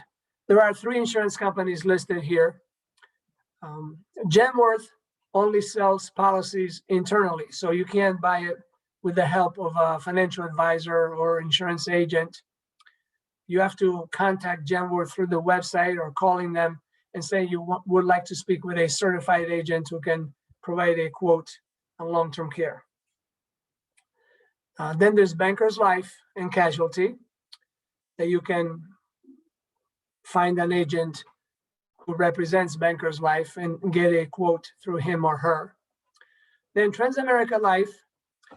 there are 3 insurance companies listed here. Genworth only sells policies internally, so you can't buy it with the help of a financial advisor or insurance agent. You have to contact Genworth through the website or calling them and say you would like to speak with a certified agent who can provide a quote on long-term care. Then there's Bankers Life and Casualty, that you can find an agent who represents Bankers Life and get a quote through him or her. Then Transamerica Life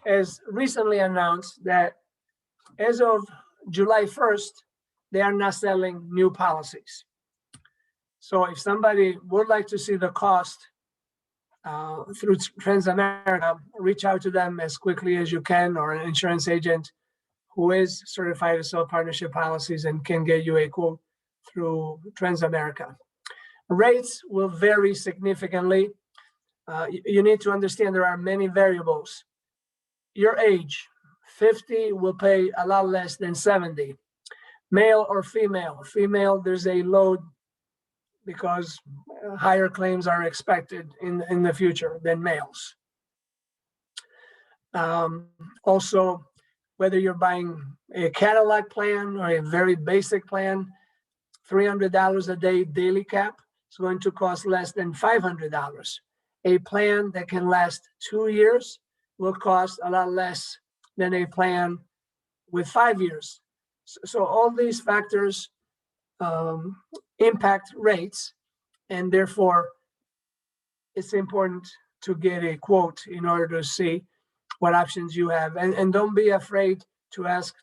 has recently announced that as of July 1st, they are not selling new policies. So if somebody would like to see the cost through Transamerica, reach out to them as quickly as you can, or an insurance agent who is certified to sell partnership policies and can get you a quote through Transamerica. Rates will vary significantly. You need to understand there are many variables. Your age, 50 will pay a lot less than 70. Male or female. Female, there's a load because higher claims are expected in the future than males. Also, whether you're buying a Cadillac plan or a very basic plan, $300 a day daily cap is going to cost less than $500. A plan that can last 2 years will cost a lot less than a plan with 5 years. So all these factors impact rates, and therefore it's important to get a quote in order to see what options you have. And don't be afraid to ask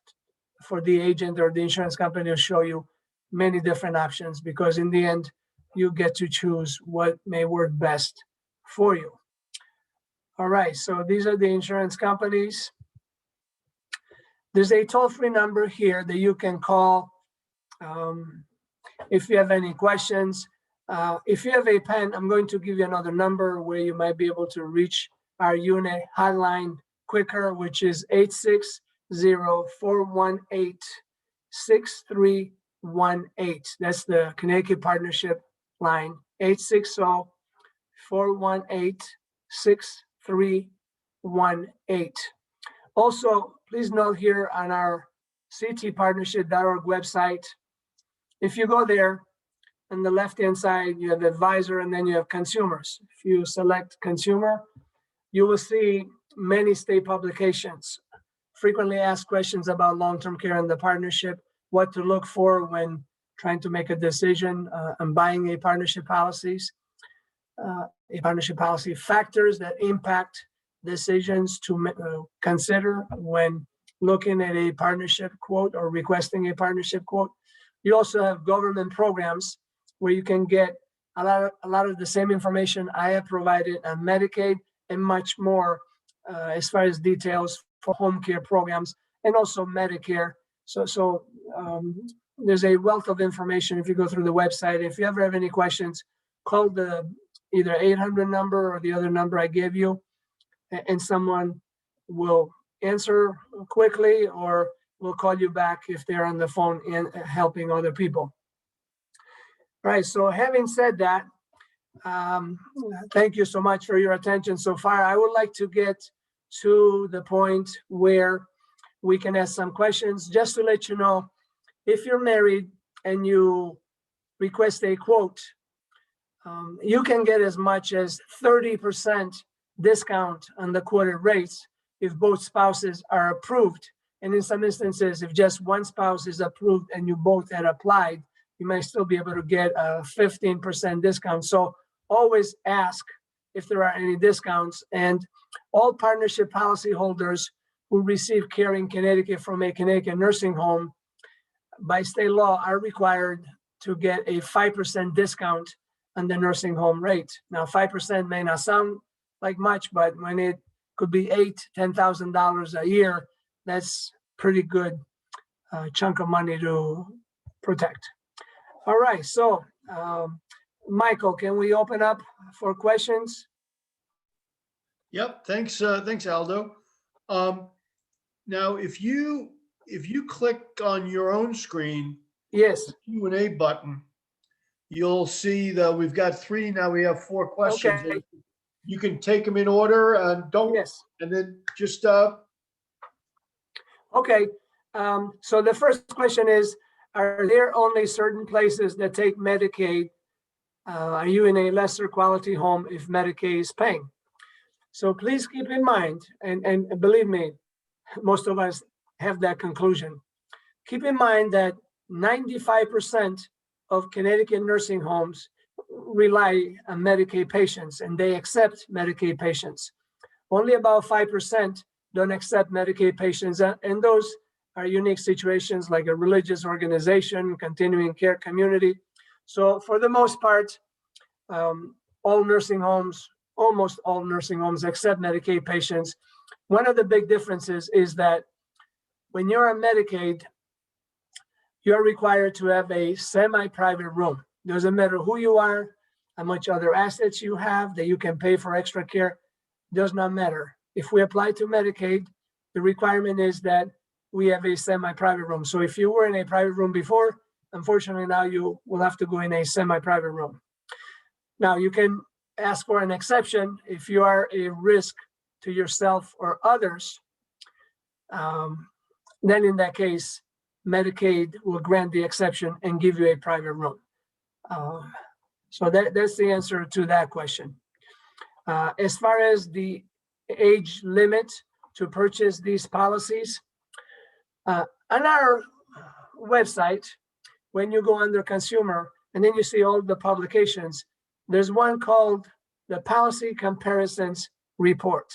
for the agent or the insurance company to show you many different options, because in the end, you get to choose what may work best for you. All right, so these are the insurance companies. There's a toll-free number here that you can call if you have any questions. If you have a pen, I'm going to give you another number where you might be able to reach our unit hotline quicker, which is 860-418-6318. That's the Connecticut Partnership line, 860-418-6318. Also, please note here on our ctpartnership.org website, if you go there, on the left-hand side, you have advisor and then you have consumers. If you select consumer, you will see many state publications, frequently asked questions about long-term care and the partnership, what to look for when trying to make a decision on buying a partnership policy, factors that impact decisions to consider when looking at a partnership quote or requesting a partnership quote. You also have government programs where you can get a lot of the same information I have provided on Medicaid and much more as far as details for home care programs and also Medicare. So there's a wealth of information if you go through the website. If you ever have any questions, call the either 800 number or the other number I gave you, and someone will answer quickly or will call you back if they're on the phone and helping other people. All right, so having said that, thank you so much for your attention so far. I would like to get to the point where we can ask some questions. Just to let you know, if you're married and you request a quote, you can get as much as 30% discount on the quoted rates if both spouses are approved. And in some instances, if just one spouse is approved and you both had applied, you may still be able to get a 15% discount. So always ask if there are any discounts. And all partnership policyholders who receive care in Connecticut from a Connecticut nursing home by state law are required to get a 5% discount on the nursing home rate. Now, 5% may not sound like much, but when it could be $8,000-$10,000 a year, that's pretty good chunk of money to protect. All right, so Michael, can we open up for questions? Yep, thanks, Aldo. Now, if you click on your own screen, Yes. the Q&A button, you'll see that we've got 3. Now we have 4 questions. Okay. You can take them in order and Yes. and then just. Okay. So the first question is, are there only certain places that take Medicaid? Are you in a lesser quality home if Medicaid is paying? So please keep in mind, and believe me, most of us have that conclusion. Keep in mind that 95% of Connecticut nursing homes rely on Medicaid patients, and they accept Medicaid patients. Only about 5% don't accept Medicaid patients, and those are unique situations like a religious organization, continuing care community. So for the most part, all nursing homes, almost all nursing homes accept Medicaid patients. One of the big differences is that when you're on Medicaid, you're required to have a semi-private room. Doesn't matter who you are, how much other assets you have that you can pay for extra care, does not matter. If we apply to Medicaid, the requirement is that we have a semi-private room. So if you were in a private room before, unfortunately now you will have to go in a semi-private room. Now you can ask for an exception if you are a risk to yourself or others. Then in that case, Medicaid will grant the exception and give you a private room. So that's the answer to that question. As far as the age limit to purchase these policies, on our website, when you go under consumer, and then you see all the publications, there's one called the Policy Comparisons Report.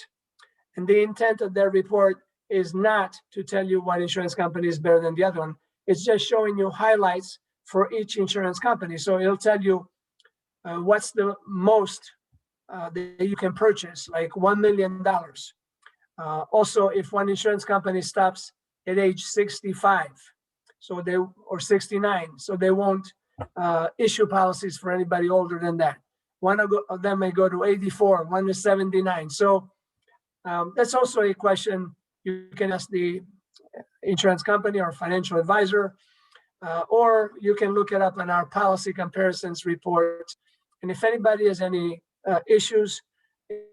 And the intent of that report is not to tell you what insurance company is better than the other one. It's just showing you highlights for each insurance company. So it'll tell you what's the most that you can purchase, like $1 million. Also, if one insurance company stops at age 65, or 69, so they won't issue policies for anybody older than that. One of them may go to 84, one to 79. So that's also a question you can ask the insurance company or financial advisor, or you can look it up on our Policy Comparisons Report. And if anybody has any issues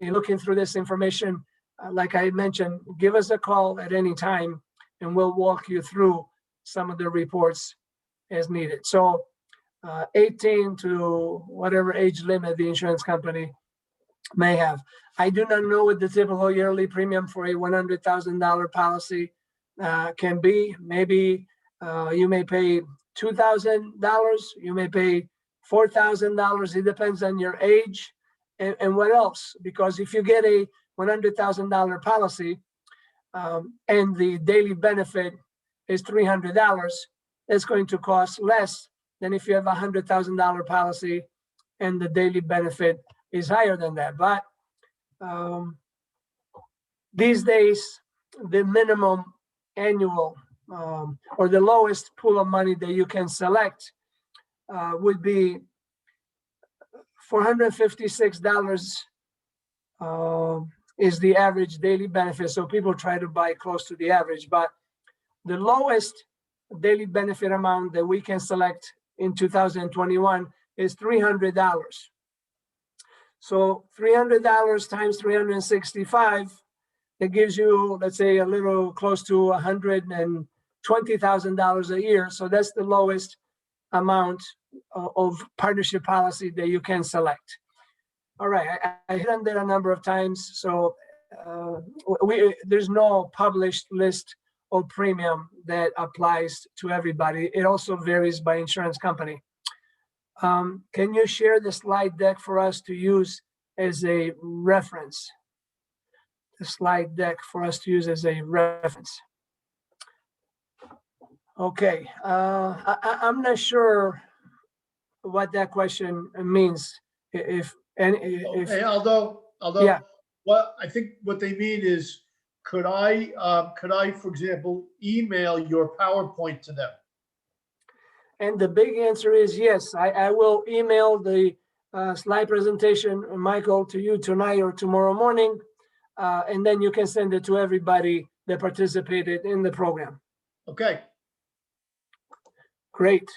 in looking through this information, like I mentioned, give us a call at any time and we'll walk you through some of the reports as needed. So 18 to whatever age limit the insurance company may have. I do not know what the typical yearly premium for a $100,000 policy can be. Maybe you may pay $2,000, you may pay $4,000. It depends on your age and what else. Because if you get a $100,000 policy and the daily benefit is $300, it's going to cost less than if you have a $100,000 policy and the daily benefit is higher than that. But these days, the minimum annual or the lowest pool of money that you can select would be $456 is the average daily benefit. So people try to buy close to the average, but the lowest daily benefit amount that we can select in 2021 is $300. So $300 times 365, that gives you, let's say, a little close to $120,000 a year. So that's the lowest amount of partnership policy that you can select. All right, I hit on that a number of times. So there's no published list of premium that applies to everybody. It also varies by insurance company. Can you share the slide deck for us to use as a reference? The slide deck for us to use as a reference. Okay, I'm not sure what that question means. If Hey, Aldo, yeah. what I think what they mean is, could I, for example, email your PowerPoint to them? And the big answer is yes. I will email the slide presentation, Michael, to you tonight or tomorrow morning, and then you can send it to everybody that participated in the program. Okay. Great.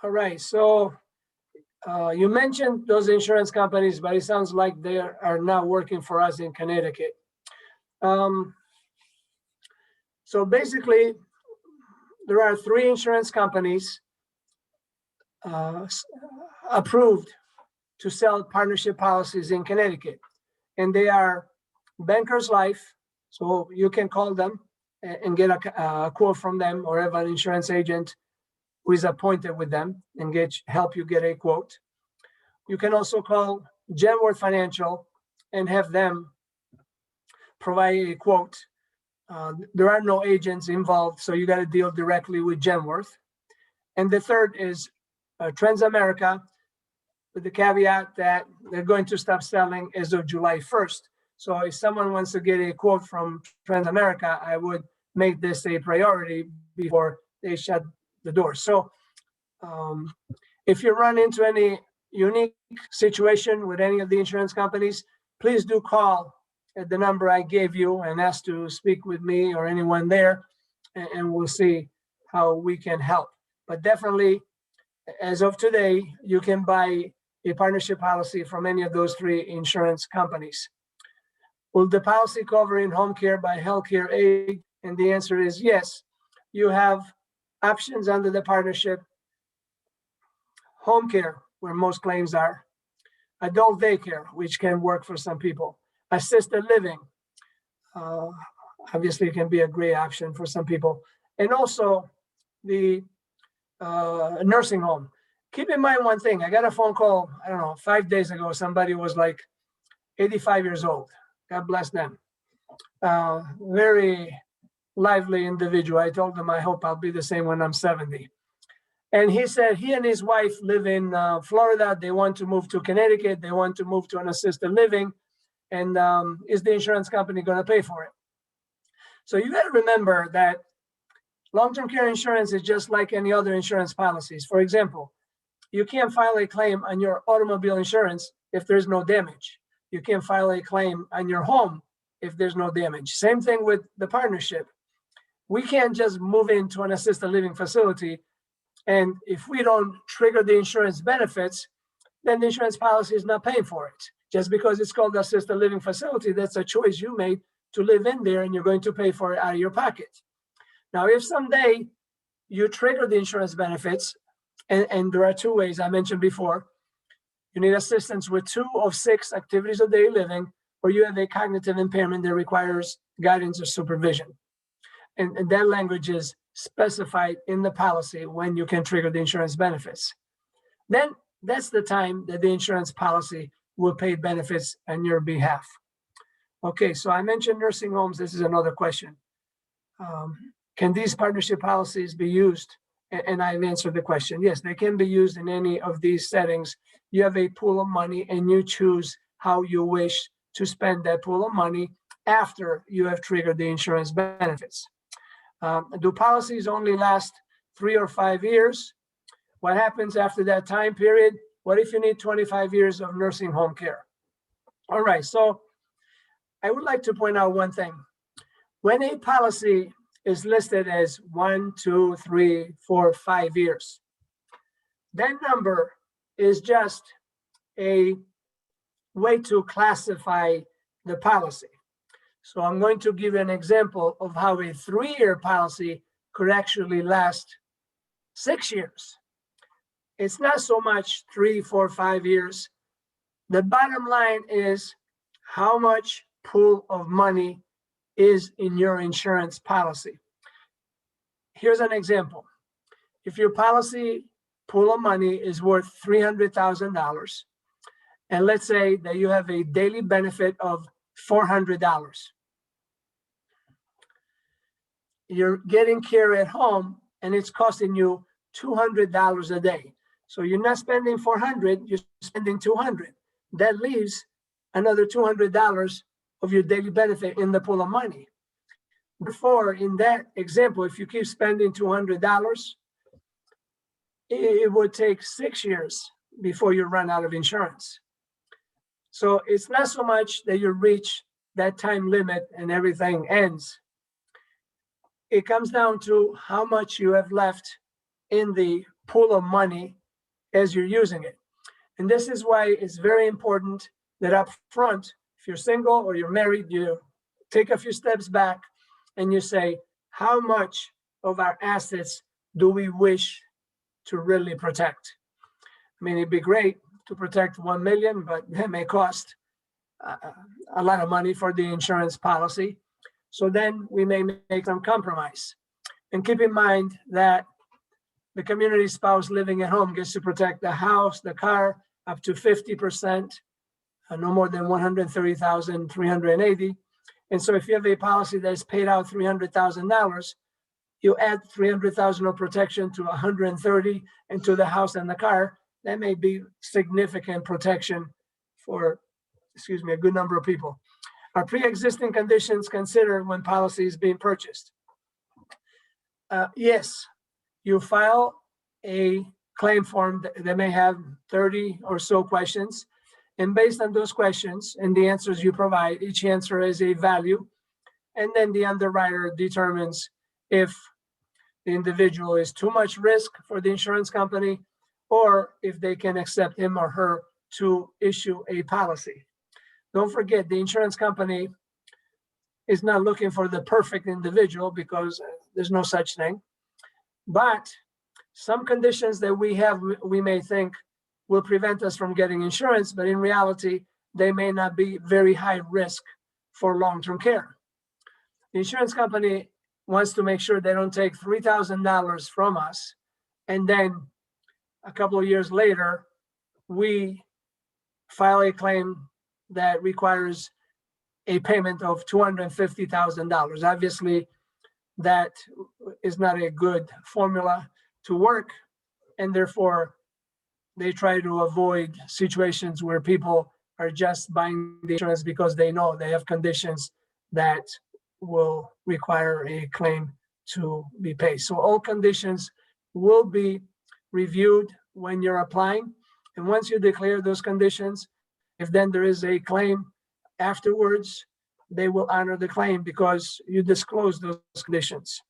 All right. So you mentioned those insurance companies, but it sounds like they are not working for us in Connecticut. So basically, there are 3 insurance companies approved to sell partnership policies in Connecticut, and they are Bankers Life. So you can call them and get a quote from them, or have an insurance agent who is appointed with them and help you get a quote. You can also call Genworth Financial and have them provide a quote. There are no agents involved, so you got to deal directly with Genworth. And the third is Transamerica, with the caveat that they're going to stop selling as of July 1st. So if someone wants to get a quote from Transamerica, I would make this a priority before they shut the door. So if you run into any unique situation with any of the insurance companies, please do call at the number I gave you and ask to speak with me or anyone there, and we'll see how we can help. But definitely, as of today, you can buy a partnership policy from any of those 3 insurance companies. Will the policy cover in-home care by healthcare aid? And the answer is yes. You have options under the partnership: home care, where most claims are; adult daycare, which can work for some people; assisted living, obviously can be a great option for some people; and also the nursing home. Keep in mind one thing. I got a phone call, I don't know, 5 days ago. Somebody was like 85 years old. God bless them. Very lively individual. I told him I hope I'll be the same when I'm 70. And he said he and his wife live in Florida. They want to move to Connecticut. They want to move to an assisted living. And is the insurance company going to pay for it? So you got to remember that long-term care insurance is just like any other insurance policies. For example, you can't file a claim on your automobile insurance if there's no damage. You can't file a claim on your home if there's no damage. Same thing with the partnership. We can't just move into an assisted living facility, and if we don't trigger the insurance benefits, then the insurance policy is not paying for it. Just because it's called assisted living facility, that's a choice you made to live in there, and you're going to pay for it out of your pocket. Now, if someday you trigger the insurance benefits, and there are 2 ways I mentioned before: you need assistance with 2 of 6 activities of daily living, or you have a cognitive impairment that requires guidance or supervision. And that language is specified in the policy when you can trigger the insurance benefits. Then that's the time that the insurance policy will pay benefits on your behalf. Okay, so I mentioned nursing homes. This is another question. Can these partnership policies be used and I've answered the question. Yes, they can be used in any of these settings. You have a pool of money and you choose how you wish to spend that pool of money after you have triggered the insurance benefits. Do policies only last 3 or 5 years? What happens after that time period? What if you need 25 years of nursing home care? All right, so I would like to point out one thing. When a policy is listed as 1, 2, 3, 4, 5 years, that number is just a way to classify the policy. So I'm going to give you an example of how a 3-year policy could actually last 6 years. It's not so much 3, 4, 5 years. The bottom line is how much pool of money is in your insurance policy. Here's an example. If your policy pool of money is worth $300,000, and let's say that you have a daily benefit of $400. You're getting care at home and it's costing you $200 a day. So you're not spending $400, you're spending $200. That leaves another $200 of your daily benefit in the pool of money. Therefore, in that example, if you keep spending $200, it would take 6 years before you run out of insurance. So it's not so much that you reach that time limit and everything ends. It comes down to how much you have left in the pool of money as you're using it. And this is why it's very important that up front, if you're single or you're married, you take a few steps back and you say, how much of our assets do we wish to really protect? I mean, it'd be great to protect 1 million, but that may cost a lot of money for the insurance policy. So then we may make some compromise. And keep in mind that the community spouse living at home gets to protect the house, the car, up to 50%, no more than $130,380. And so if you have a policy that's paid out $300,000, you add $300,000 of protection to 130 and to the house and the car, that may be significant protection for, a good number of people. Are pre-existing conditions considered when policy is being purchased? Yes, you file a claim form that may have 30 or so questions. And based on those questions and the answers you provide, each answer is a value. And then the underwriter determines if the individual is too much risk for the insurance company or if they can accept him or her to issue a policy. Don't forget, the insurance company is not looking for the perfect individual because there's no such thing. But some conditions that we have, we may think will prevent us from getting insurance, but in reality, they may not be very high risk for long-term care. The insurance company wants to make sure they don't take $3,000 from us, and then a couple of years later, we file a claim that requires a payment of $250,000. Obviously, that is not a good formula to work, and therefore they try to avoid situations where people are just buying the insurance because they know they have conditions that will require a claim to be paid. So all conditions will be reviewed when you're applying. And once you declare those conditions, if then there is a claim afterwards, they will honor the claim because you disclose those conditions.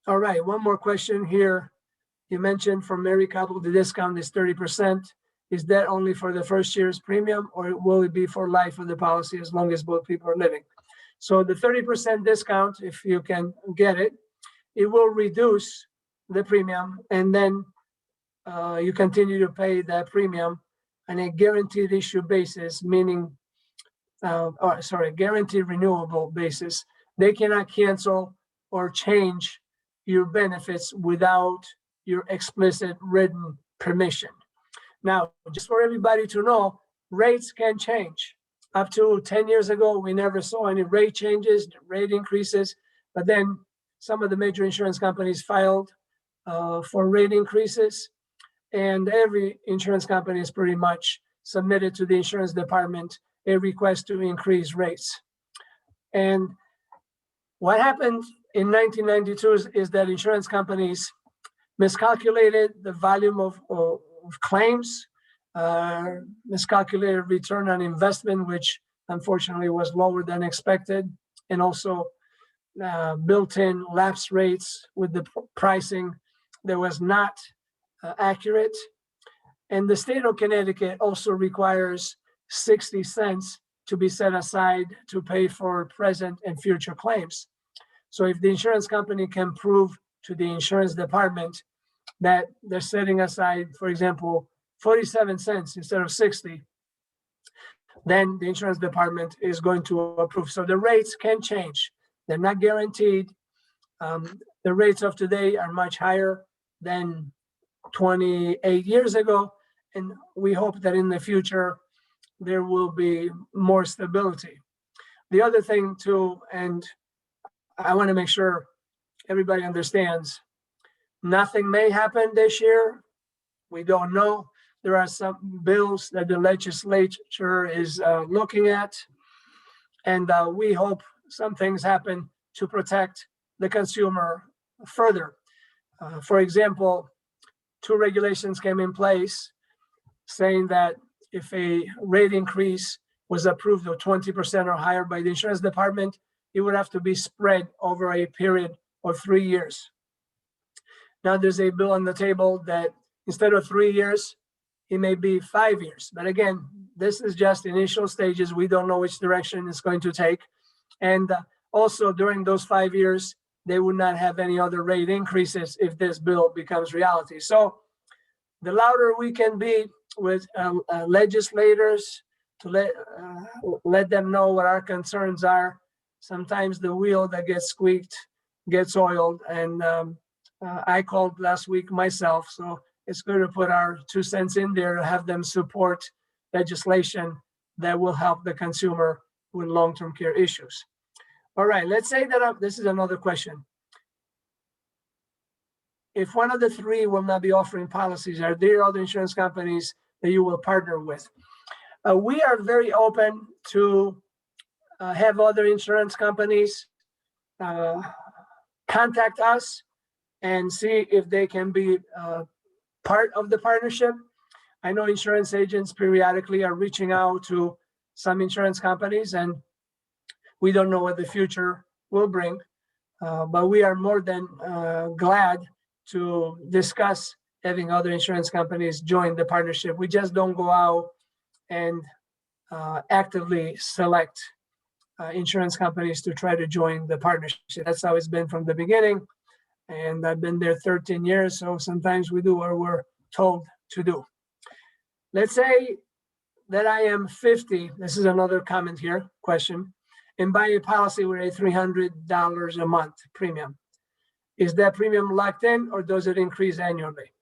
All right, one more question here. You mentioned for married couple, the discount is 30%. Is that only for the first year's premium, or will it be for life of the policy as long as both people are living? So the 30% discount, if you can get it, it will reduce the premium, and then you continue to pay that premium on a guaranteed issue basis, meaning, guaranteed renewable basis. They cannot cancel or change your benefits without your explicit written permission. Now, just for everybody to know, rates can change. Up to 10 years ago, we never saw any rate changes, rate increases, but then some of the major insurance companies filed for rate increases, and every insurance company is pretty much submitted to the insurance department a request to increase rates. And what happened in 1992 is that insurance companies miscalculated the volume of claims, miscalculated return on investment, which unfortunately was lower than expected, and also built-in lapse rates with the pricing that was not accurate. And the state of Connecticut also requires 60 cents to be set aside to pay for present and future claims. So if the insurance company can prove to the insurance department that they're setting aside, for example, 47 cents instead of 60, then the insurance department is going to approve. So the rates can change. They're not guaranteed. The rates of today are much higher than 28 years ago. And we hope that in the future, there will be more stability. The other thing too, and I want to make sure everybody understands, nothing may happen this year. We don't know. There are some bills that the legislature is looking at, and we hope some things happen to protect the consumer further. For example, 2 regulations came in place saying that if a rate increase was approved of 20% or higher by the insurance department, it would have to be spread over a period of 3 years. Now there's a bill on the table that instead of 3 years, it may be 5 years. But again, this is just initial stages. We don't know which direction it's going to take. And also during those 5 years, they would not have any other rate increases if this bill becomes reality. So the louder we can be with legislators to let them know what our concerns are. Sometimes the wheel that gets squeaked gets oiled, and I called last week myself, so it's good to put our 2 cents in there to have them support legislation that will help the consumer with long-term care issues. All right, let's say that this is another question. If one of the 3 will not be offering policies, are there other insurance companies that you will partner with? We are very open to have other insurance companies contact us and see if they can be part of the partnership. I know insurance agents periodically are reaching out to some insurance companies, and we don't know what the future will bring, but we are more than glad to discuss having other insurance companies join the partnership. We just don't go out and actively select insurance companies to try to join the partnership. That's how it's been from the beginning. And I've been there 13 years, so sometimes we do what we're told to do. Let's say that I am 50. This is another comment here, question, and buy a policy with a $300 a month premium. Is that premium locked in, or does it increase annually?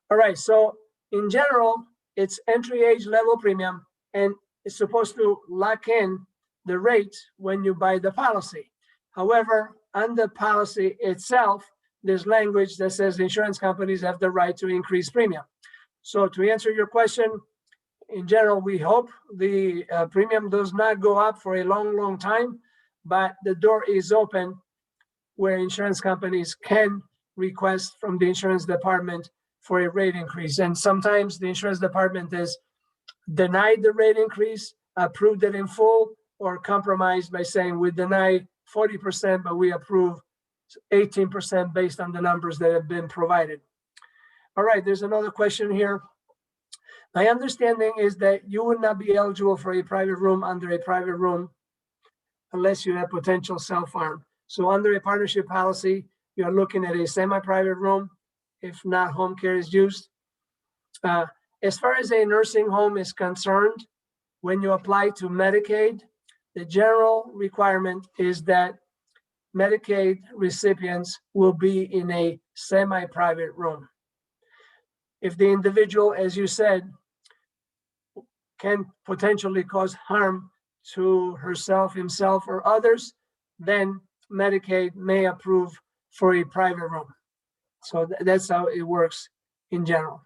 All right, so in general, it's entry age level premium, and it's supposed to lock in the rate when you buy the policy. However, on the policy itself, there's language that says insurance companies have the right to increase premium. So to answer your question, in general, we hope the premium does not go up for a long, long time, but the door is open where insurance companies can request from the insurance department for a rate increase. And sometimes the insurance department is denied the rate increase, approved it in full, or compromised by saying we deny 40%, but we approve 18% based on the numbers that have been provided. All right, there's another question here. My understanding is that you would not be eligible for a private room under a private room unless you have potential self-harm. So under a partnership policy, you're looking at a semi-private room, if not home care is used. As far as a nursing home is concerned, when you apply to Medicaid, the general requirement is that Medicaid recipients will be in a semi-private room. If the individual, as you said, can potentially cause harm to herself, himself, or others, then Medicaid may approve for a private room. So that's how it works in general.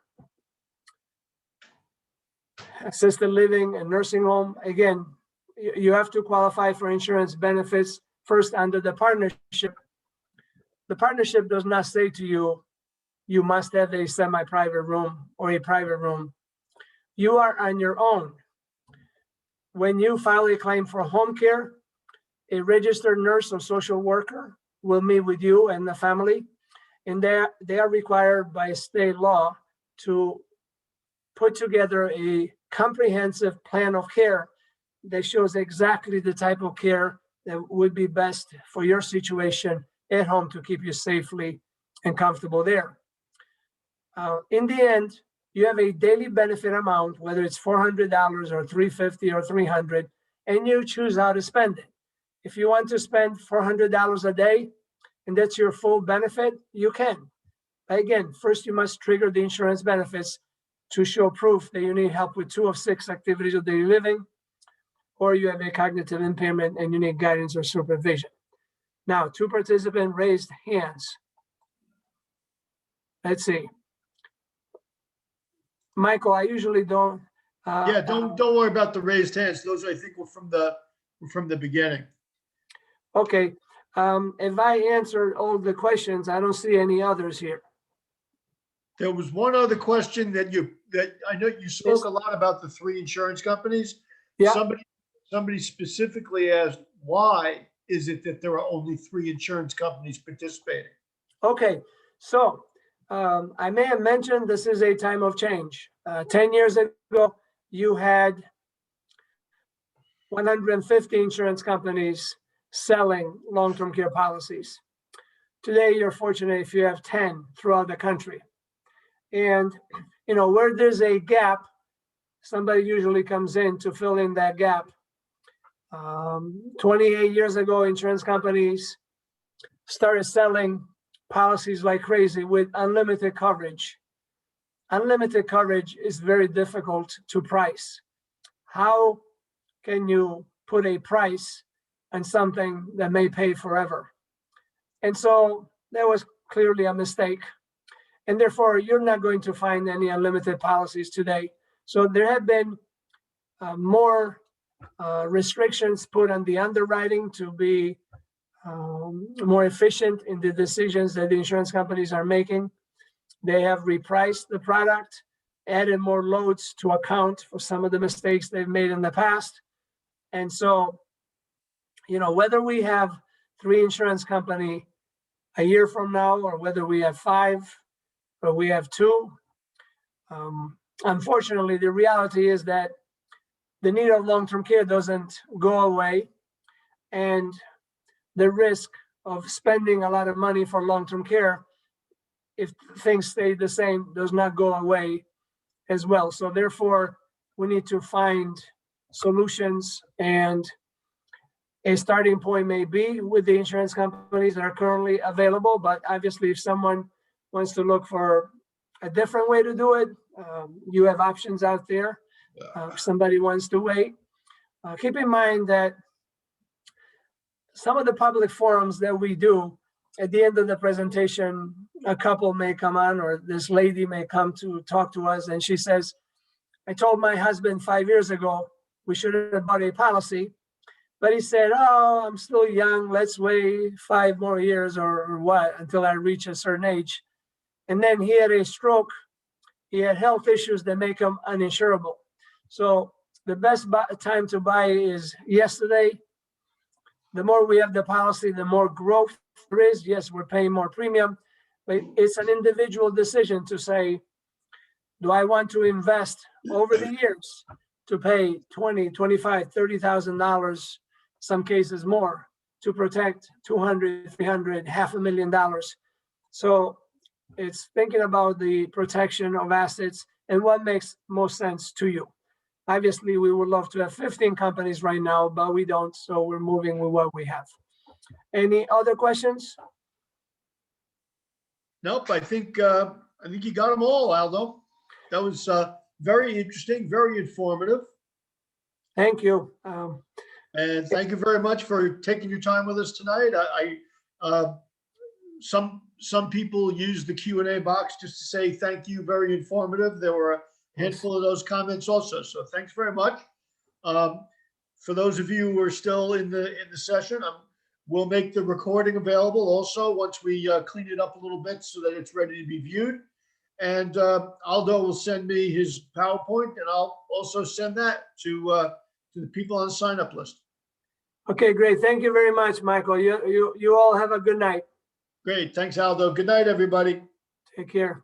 Assisted living and nursing home, again, you have to qualify for insurance benefits first under the partnership. The partnership does not say to you, you must have a semi-private room or a private room. You are on your own. When you file a claim for home care, a registered nurse or social worker will meet with you and the family, and they are required by state law to put together a comprehensive plan of care that shows exactly the type of care that would be best for your situation at home to keep you safely and comfortable there. In the end, you have a daily benefit amount, whether it's $400 or $350 or $300, and you choose how to spend it. If you want to spend $400 a day and that's your full benefit, you can. Again, first you must trigger the insurance benefits to show proof that you need help with 2 of 6 activities of daily living, or you have a cognitive impairment and you need guidance or supervision. Now, 2 participants raised hands. Let's see. Michael, I usually don't. Yeah, don't worry about the raised hands. Those, I think, were from the beginning. Okay. If I answered all the questions, I don't see any others here. There was one other question that I know you spoke a lot about the 3 insurance companies. Yeah. Somebody specifically asked, why is it that there are only 3 insurance companies participating? Okay, so I may have mentioned this is a time of change. 10 years ago, you had 150 insurance companies selling long-term care policies. Today, you're fortunate if you have 10 throughout the country. And, where there's a gap, somebody usually comes in to fill in that gap. 28 years ago, insurance companies started selling policies like crazy with unlimited coverage. Unlimited coverage is very difficult to price. How can you put a price on something that may pay forever? And so that was clearly a mistake. And therefore, you're not going to find any unlimited policies today. So there have been more restrictions put on the underwriting to be more efficient in the decisions that the insurance companies are making. They have repriced the product, added more loads to account for some of the mistakes they've made in the past. And so, whether we have 3 insurance companies a year from now, or whether we have 5, or we have 2, unfortunately, the reality is that the need of long-term care doesn't go away, and the risk of spending a lot of money for long-term care, if things stay the same, does not go away as well. So therefore, we need to find solutions, and a starting point may be with the insurance companies that are currently available. But obviously, if someone wants to look for a different way to do it, you have options out there. If somebody wants to wait, keep in mind that some of the public forums that we do, at the end of the presentation, a couple may come on, or this lady may come to talk to us, and she says, I told my husband 5 years ago we should have bought a policy, but he said, oh, I'm still young, let's wait 5 more years or what, until I reach a certain age. And then he had a stroke. He had health issues that make him uninsurable. So the best time to buy is yesterday. The more we have the policy, the more growth there is. Yes, we're paying more premium, but it's an individual decision to say, do I want to invest over the years to pay $20,000, $25,000, $30,000, some cases more, to protect $200,000, $300,000, $500,000. So it's thinking about the protection of assets and what makes most sense to you. Obviously, we would love to have 15 companies right now, but we don't, so we're moving with what we have. Any other questions? Nope, I think you got them all, Aldo. That was very interesting, very informative. Thank you. And thank you very much for taking your time with us tonight. some people used the Q&A box just to say thank you, very informative. There were a handful of those comments also. So thanks very much. For those of you who are still in the session, we'll make the recording available also once we clean it up a little bit so that it's ready to be viewed. And Aldo will send me his PowerPoint, and I'll also send that to the people on the sign-up list. Okay, great. Thank you very much, Michael. You all have a good night. Great. Thanks, Aldo. Good night, everybody. Take care.